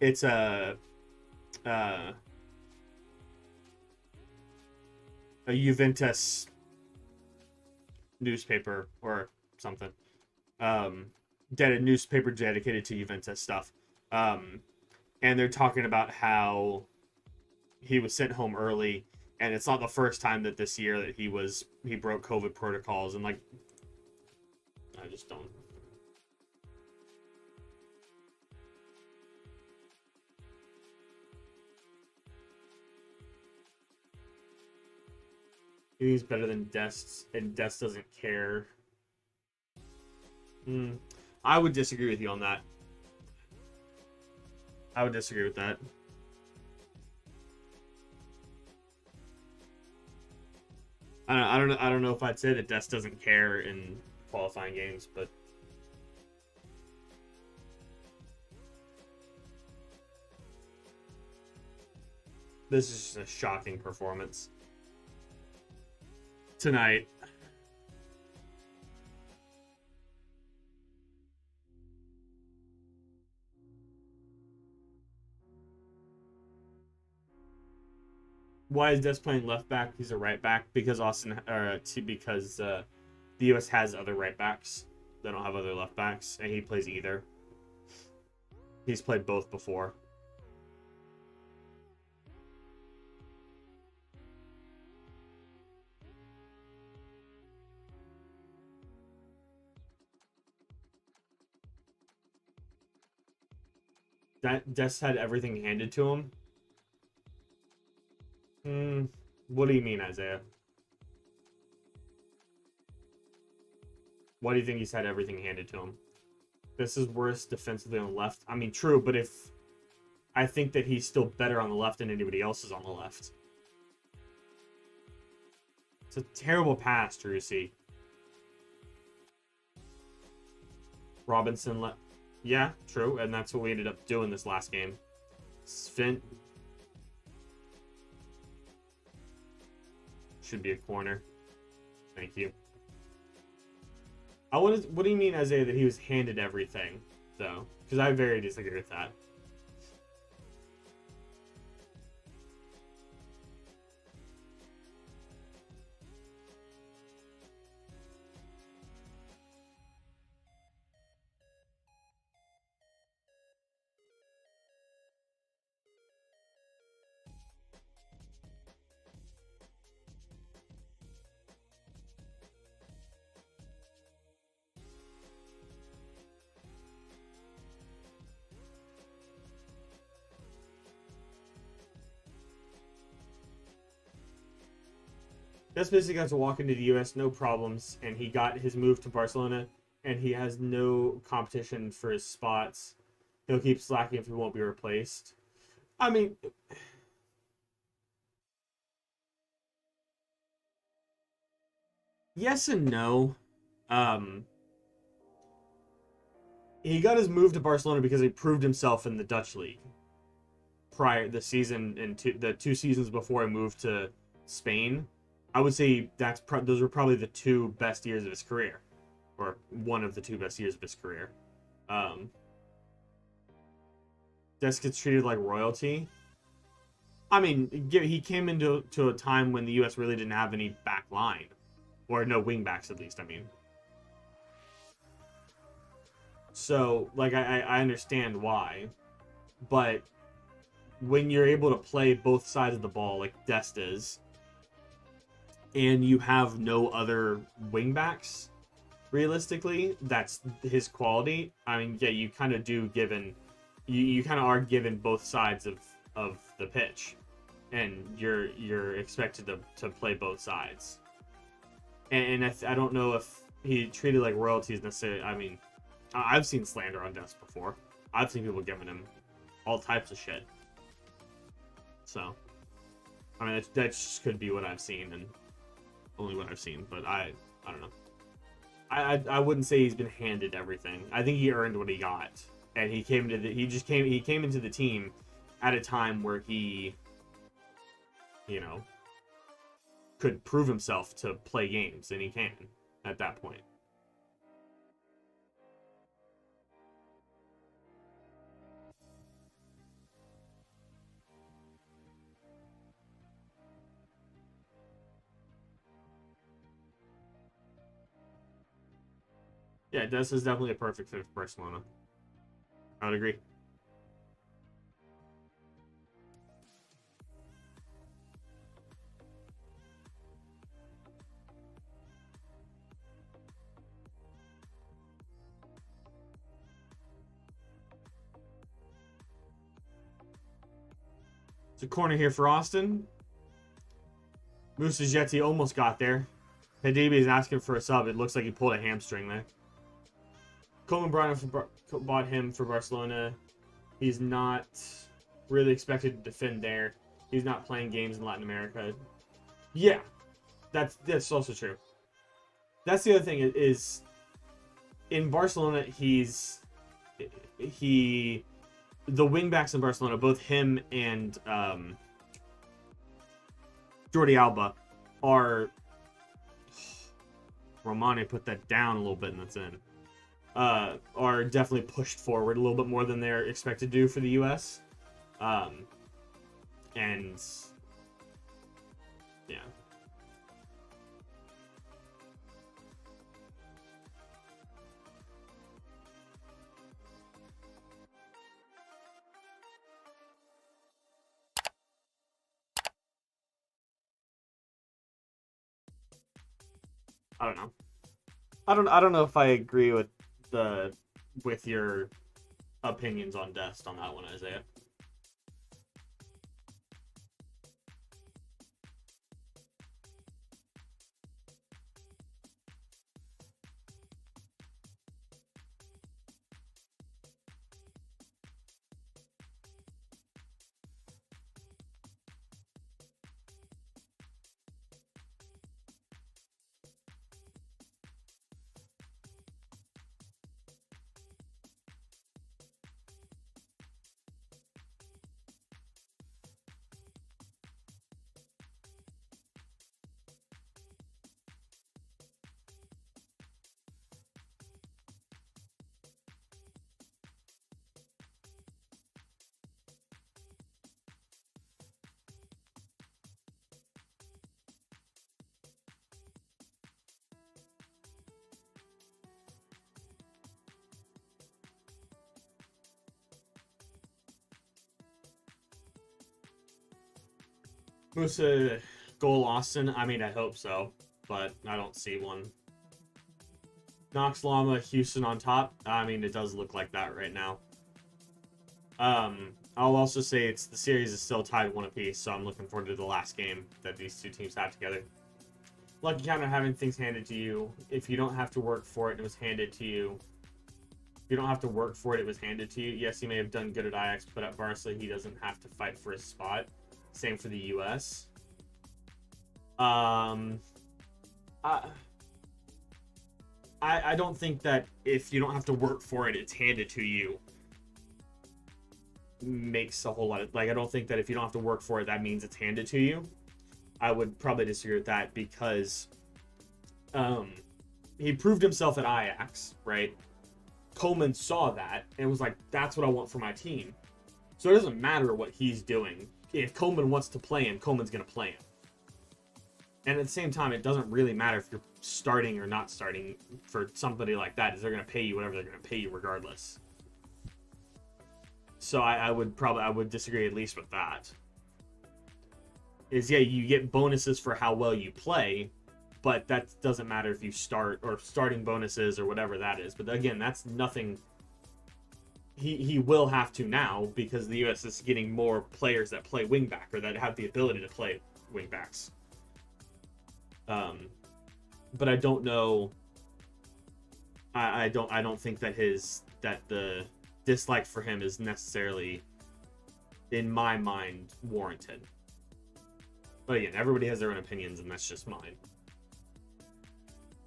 it's uh, a Juventus newspaper or something. Newspaper dedicated to Juventus stuff. Um, and they're talking about how he was sent home early, and it's not the first time that this year that he broke COVID protocols, and like I just don't. He's better than Dest, and Dest doesn't care. Hmm. I would disagree with you on that. I would disagree with that. I don't know if I'd say that Dest doesn't care in qualifying games, but this is just a shocking performance tonight. Why is Des playing left back? He's a right back because the U.S. has other right backs. They don't have other left backs, and he plays either. He's played both before. That Des had everything handed to him. Hmm. What do you mean, Isaiah? Why do you think he's had everything handed to him? This is worse defensively on the left. I mean, true, but if I think that he's still better on the left than anybody else is on the left. It's a terrible pass, Drusy. Robinson Yeah, true, and that's what we ended up doing this last game. Svint should be a corner. Thank you. What do you mean, Isaiah, that he was handed everything, though? Because I very disagree with that. basically got to walk into the U.S. no problems, and he got his move to Barcelona, and he has no competition for his spots. He'll keep slacking if he won't be replaced. I mean, yes and no. Um, he got his move to Barcelona because he proved himself in the Dutch league prior the season and the 2 seasons before he moved to Spain. I would say those were probably the 2 best years of his career, or one of the 2 best years of his career. Um, Des gets treated like royalty. I mean, he came into a time when the U.S. really didn't have any back line, or no wing backs at least. I mean, so like I understand why, but when you're able to play both sides of the ball like Dest is, and you have no other wingbacks, realistically, that's his quality. I mean, yeah, you kind of do given, you kind of are given both sides of the pitch, and you're expected to play both sides. And I don't know if he treated like royalty is necessarily. I mean, I've seen slander on Dest before. I've seen people giving him all types of shit. So, I mean, that just could be what I've seen and only what I've seen. But I don't know. I wouldn't say he's been handed everything. I think he earned what he got, and he came into the team at a time where he, could prove himself to play games, and he can at that point. Yeah, Des is definitely a perfect fit for Barcelona. I would agree. It's a corner here for Austin. Moussa Jetty almost got there. Hadibi is asking for a sub. It looks like he pulled a hamstring there. Coleman bought him for Barcelona. He's not really expected to defend there. He's not playing games in Latin America. Yeah, that's also true. That's the other thing is in Barcelona, the wingbacks in Barcelona, both him and Jordi Alba are. Romane put that down a little bit, and that's in. Are definitely pushed forward a little bit more than they're expected to do for the U.S. And yeah. I don't know. I don't know if I agree with your opinions on Dest on that one, Isaiah. Musa goal Austin. I mean, I hope so, but I don't see one. Knox Lama, Houston on top. I mean, it does look like that right now. I'll also say the series is still tied 1 apiece, so I'm looking forward to the last game that these two teams have together. lucky kind of having things handed to you. If you don't have to work for it, it was handed to you. If you don't have to work for it, it was handed to you. Yes, he may have done good at Ajax, but at Barca, he doesn't have to fight for his spot. Same for the U.S. I don't think that if you don't have to work for it, it's handed to you. Makes a whole lot of, like, I don't think that if you don't have to work for it, that means it's handed to you. I would probably disagree with that because he proved himself at Ajax, right? Coleman saw that and was like, that's what I want for my team. So it doesn't matter what he's doing. If Coleman wants to play him, Coleman's going to play him. And at the same time, it doesn't really matter if you're starting or not starting for somebody like that, is they're going to pay you whatever they're going to pay you regardless. So I would disagree at least with that. Is, yeah, you get bonuses for how well you play, but that doesn't matter if you start, or starting bonuses or whatever that is. But again, that's nothing. He will have to now because the U.S. is getting more players that play wingback or that have the ability to play wingbacks. But I don't know. I don't think that the dislike for him is necessarily, in my mind, warranted. But again, everybody has their own opinions, and that's just mine.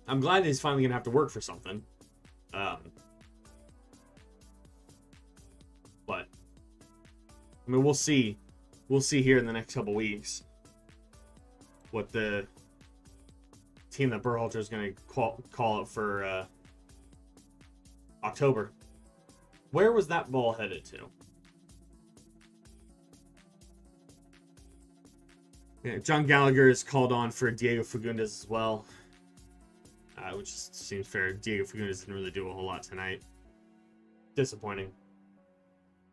I'm glad he's finally gonna have to work for something. But I mean, we'll see. We'll see here in the next couple weeks what the team that Berhalter is going to call up for October. Where was that ball headed to? Yeah, John Gallagher is called on for Diego Fagundes as well, which seems fair. Diego Fagundes didn't really do a whole lot tonight. Disappointing.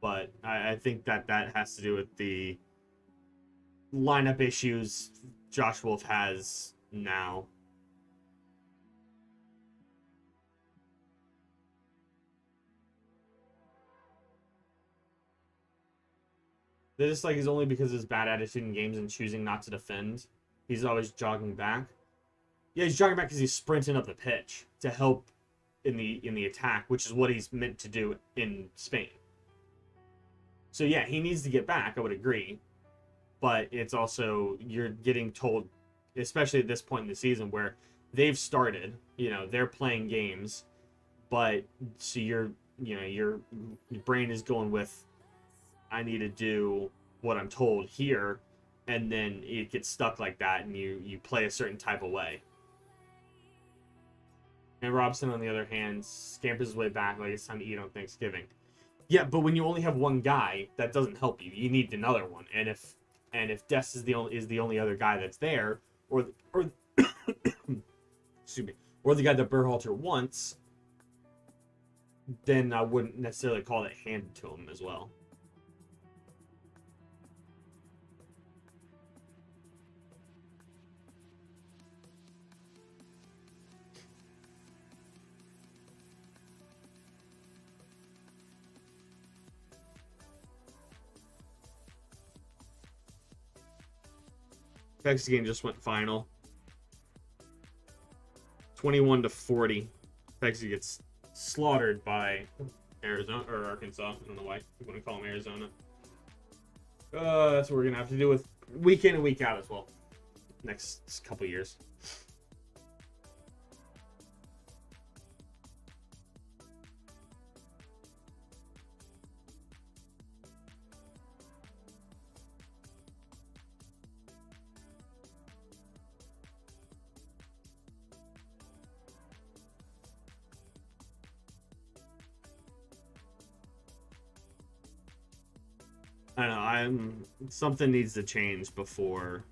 But I think that has to do with the lineup issues Josh Wolf has now. They're just like, he's only because of his bad attitude in games and choosing not to defend. He's always jogging back. Yeah, he's jogging back because he's sprinting up the pitch to help in the attack, which is what he's meant to do in Spain. So yeah, he needs to get back, I would agree. But it's also, you're getting told, especially at this point in the season where they've started, they're playing games, but so your brain is going with, I need to do what I'm told here, and then it gets stuck like that, and you play a certain type of way. And Robson, on the other hand, scampers his way back like it's time to eat on Thanksgiving. Yeah, but when you only have one guy, that doesn't help you. You need another one. And if Dest is the only other guy that's there, or excuse me, or the guy that Berhalter wants, then I wouldn't necessarily call it handed to him as well. Next game just went final. 21-40. Texas gets slaughtered by Arizona or Arkansas. I don't know why you want to call them Arizona. That's what we're gonna have to do with week in and week out as well. Next couple years. I don't know. Something needs to change before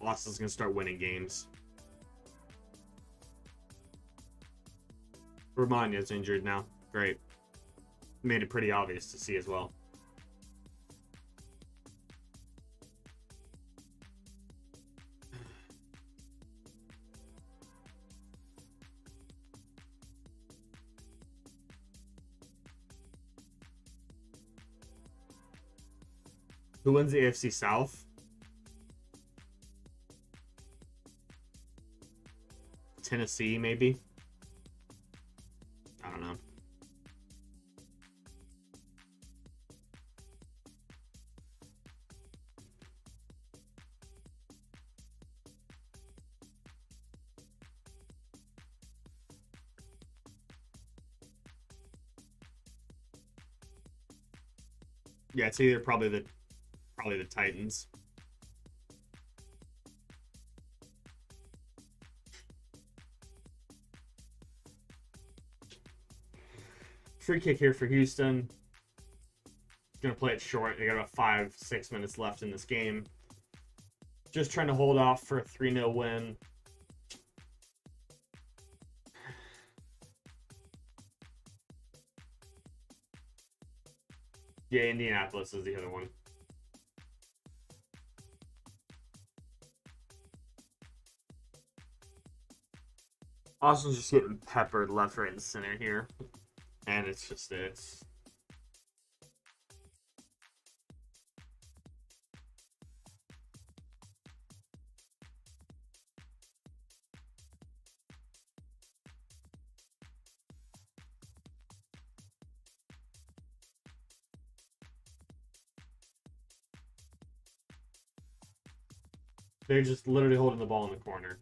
Austin's gonna start winning games. Romanya's injured now. Great. Made it pretty obvious to see as well. Who wins the AFC South? Tennessee, maybe. I don't know. Yeah, it's either probably the Titans. Free kick here for Houston. Gonna play it short. They got about 5-6 minutes left in this game. Just trying to hold off for a 3-0 win. Yeah, Indianapolis is the other one. Austin's just getting peppered left, right, and center here. And it's they're just literally holding the ball in the corner.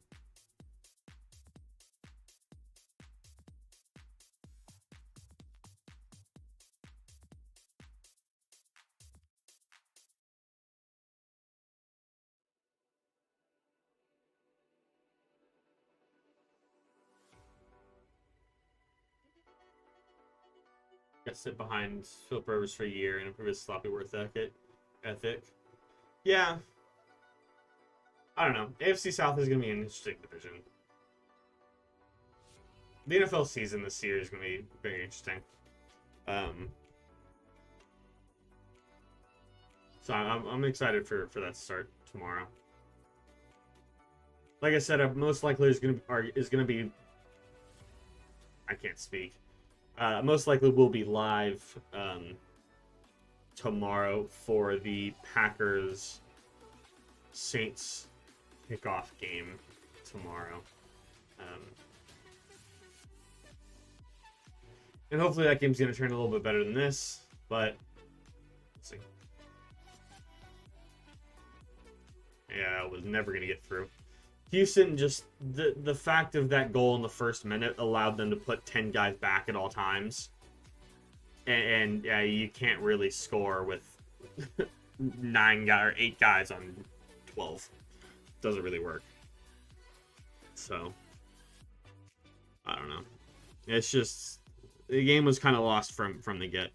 Got to sit behind Philip Rivers for a year and improve his sloppy work ethic. Yeah. I don't know. AFC South is going to be an interesting division. The NFL season this year is going to be very interesting. So I'm excited for that to start tomorrow. Like I said, most likely is going to be. I can't speak. Most likely will be live tomorrow for the Packers Saints kickoff game tomorrow. And hopefully that game's going to turn a little bit better than this, but let's see. Yeah, I was never going to get through. Houston, just the fact of that goal in the first minute allowed them to put 10 guys back at all times. And you can't really score with 9 guys or 8 guys on 12. Doesn't really work. So, I don't know. It's just the game was kind of lost from the get.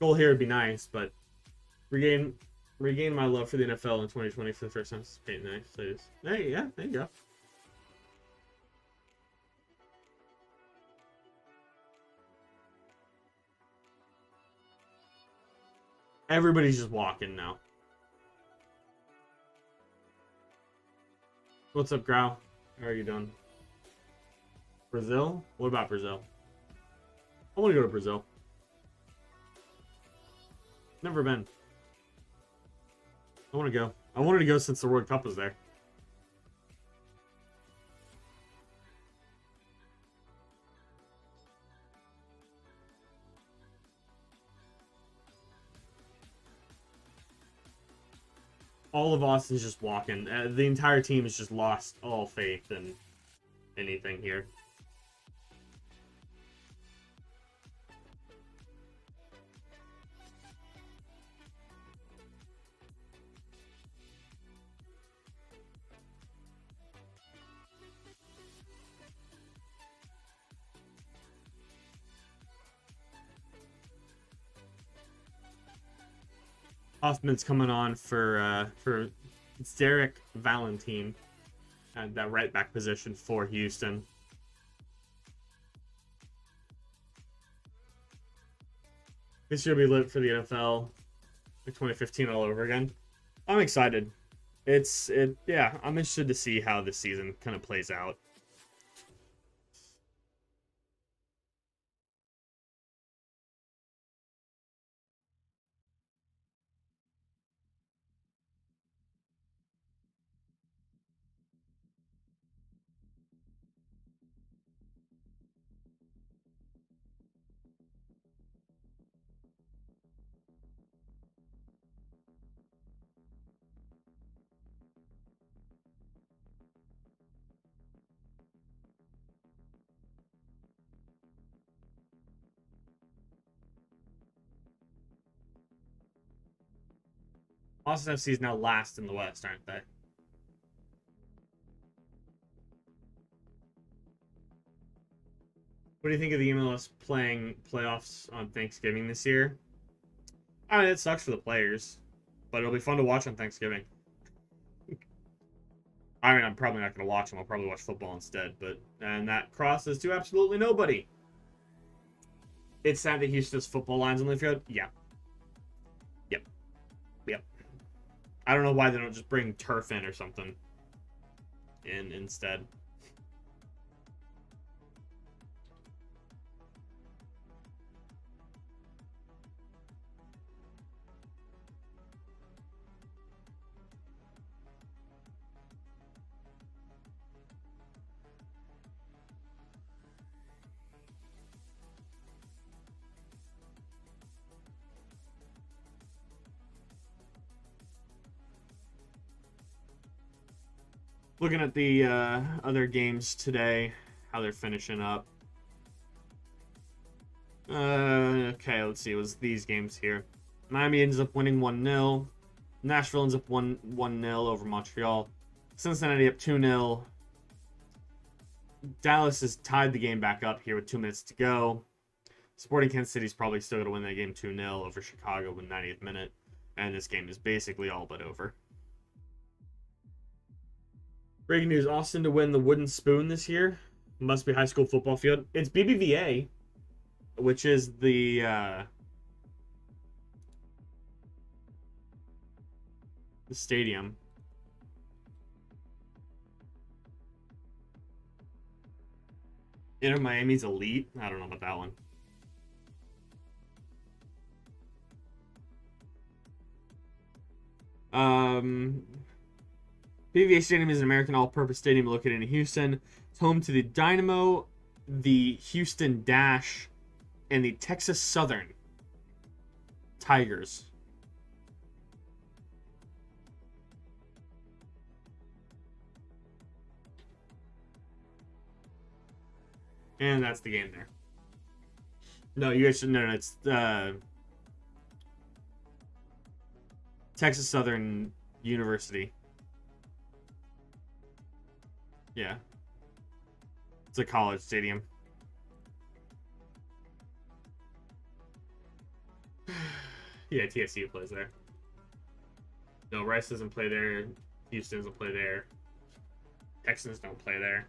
Goal here would be nice, but regain my love for the NFL in 2020 for the first time. It's pretty nice. So hey, yeah, there you go. Everybody's just walking now. What's up, Grau? How are you doing? Brazil? What about Brazil? I want to go to Brazil. Never been. I want to go. I wanted to go since the World Cup was there. All of Austin's just walking. The entire team has just lost all faith in anything here. Hoffman's coming on for it's Derek Valentine at that right back position for Houston. This year will be lit for the NFL, like 2015 all over again. I'm excited. Yeah, I'm interested to see how this season kind of plays out. Austin FC is now last in the West, aren't they? What do you think of the MLS playing playoffs on Thanksgiving this year? I mean, it sucks for the players, but it'll be fun to watch on Thanksgiving. I mean, I'm probably not going to watch them. I'll probably watch football instead, and that crosses to absolutely nobody. It's sad that Houston's football lines on the field. Yeah. Yep. Yep. I don't know why they don't just bring turf in or something in instead. Looking at the other games today, how they're finishing up. Okay, let's see. It was these games here. Miami ends up winning 1-0. Nashville ends up 1-0 over Montreal. Cincinnati up 2-0. Dallas has tied the game back up here with 2 minutes to go. Sporting Kansas City's probably still going to win that game 2-0 over Chicago in the 90th minute. And this game is basically all but over. Breaking news, Austin to win the Wooden Spoon this year. Must be high school football field. It's BBVA, which is the stadium. Inter Miami's elite. I don't know about that one. BBVA Stadium is an American all-purpose stadium located in Houston. It's home to the Dynamo, the Houston Dash, and the Texas Southern Tigers. And that's the game there. No, you guys should know. It's Texas Southern University. Yeah. It's a college stadium. Yeah, TSU plays there. No, Rice doesn't play there. Houston doesn't play there. Texans don't play there.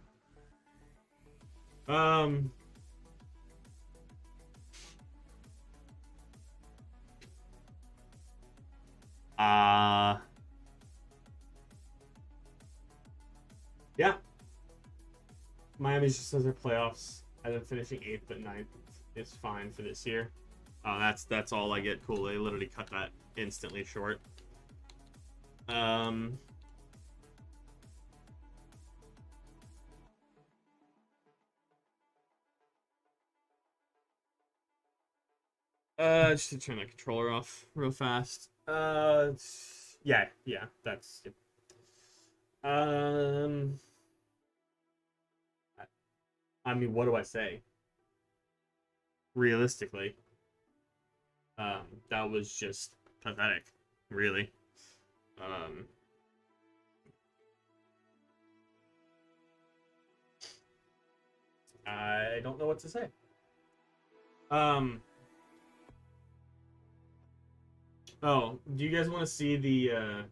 Yeah. Miami just says their playoffs, and then finishing 8th but 9th is fine for this year. That's all I get. Cool. They literally cut that instantly short. Just to turn the controller off real fast. Yeah, that's. I mean, what do I say? Realistically, that was just pathetic, really. I don't know what to say. Oh, do you guys want to see the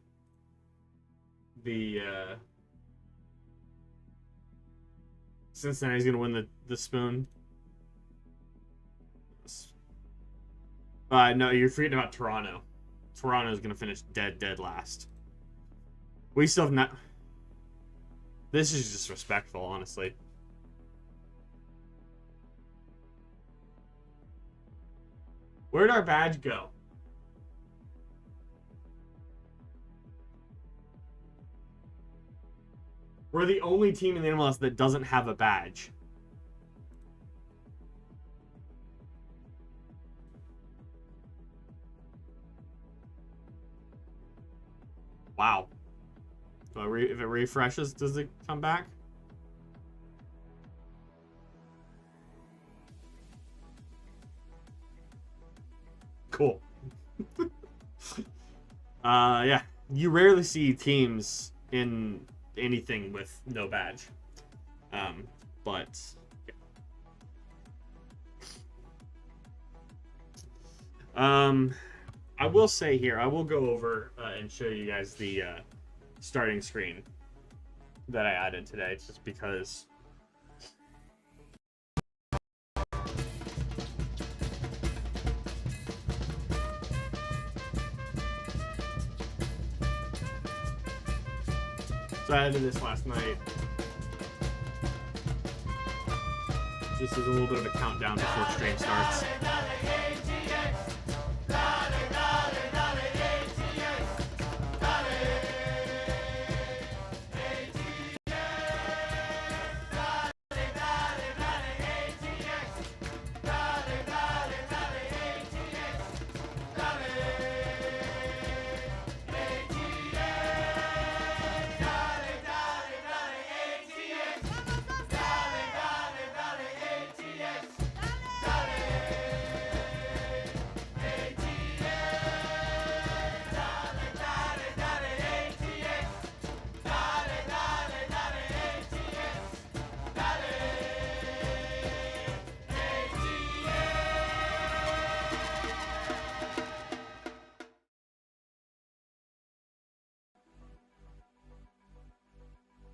Cincinnati's gonna win the spoon? No, you're forgetting about Toronto. Toronto's gonna finish dead last. We still have not. This is disrespectful, honestly. Where'd our badge go? We're the only team in the MLS that doesn't have a badge. Wow. If it refreshes, does it come back? Cool. Yeah, you rarely see teams in anything with no badge. But I will say here, I will go over and show you guys the starting screen that I added today, just because. So I added this last night. This is a little bit of a countdown before stream starts.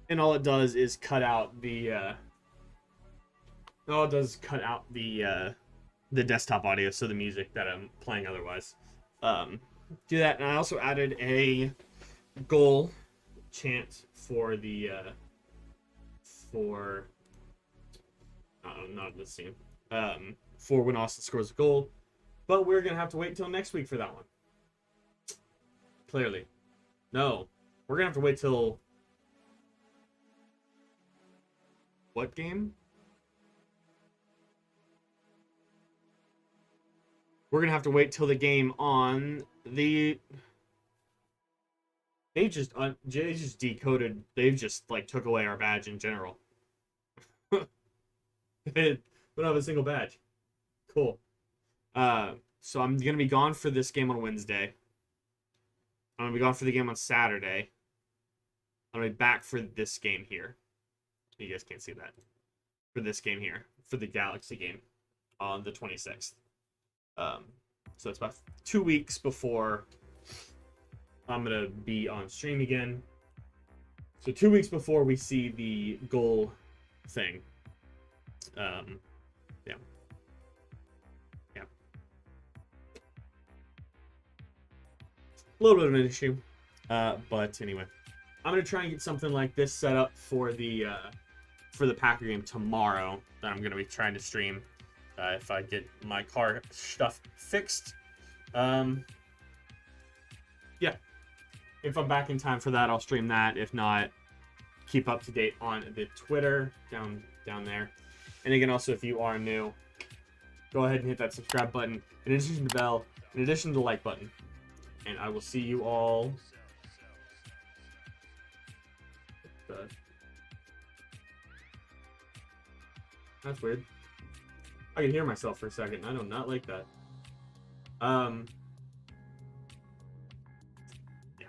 And all it does is cut out the the desktop audio, so the music that I'm playing otherwise. Do that, and I also added a goal chant for the for not this scene for when Austin scores a goal, but we're gonna have to wait till next week for that one. Clearly, no, we're gonna have to wait till what game? We're gonna have to wait till the game on the. They just decoded. They've just like took away our badge in general. We don't have a single badge. Cool. So I'm gonna be gone for this game on Wednesday. I'm gonna be gone for the game on Saturday. I'm gonna be back for this game here. You guys can't see that. For this game here, for the Galaxy game on the 26th. So it's about 2 weeks before I'm gonna be on stream again. So 2 weeks before we see the goal thing. Yeah. A little bit of an issue. But anyway. I'm gonna try and get something like this set up for the Packer game tomorrow that I'm gonna be trying to stream if I get my car stuff fixed. Yeah, if I'm back in time for that, I'll stream that. If not, keep up to date on the Twitter down there. And again, also if you are new, go ahead and hit that subscribe button in addition to the bell, in addition to the like button, and I will see you all. That's weird. I can hear myself for a second. I do not like that. Yeah.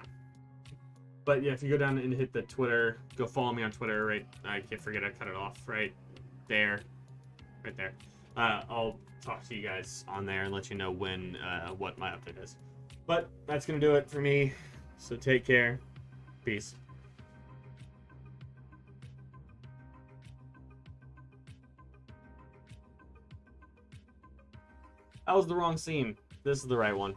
But yeah, if you go down and hit the Twitter, go follow me on Twitter, right? I can't forget I cut it off right there. Right there. I'll talk to you guys on there and let you know when what my update is. But that's gonna do it for me. So take care. Peace. That was the wrong scene. This is the right one.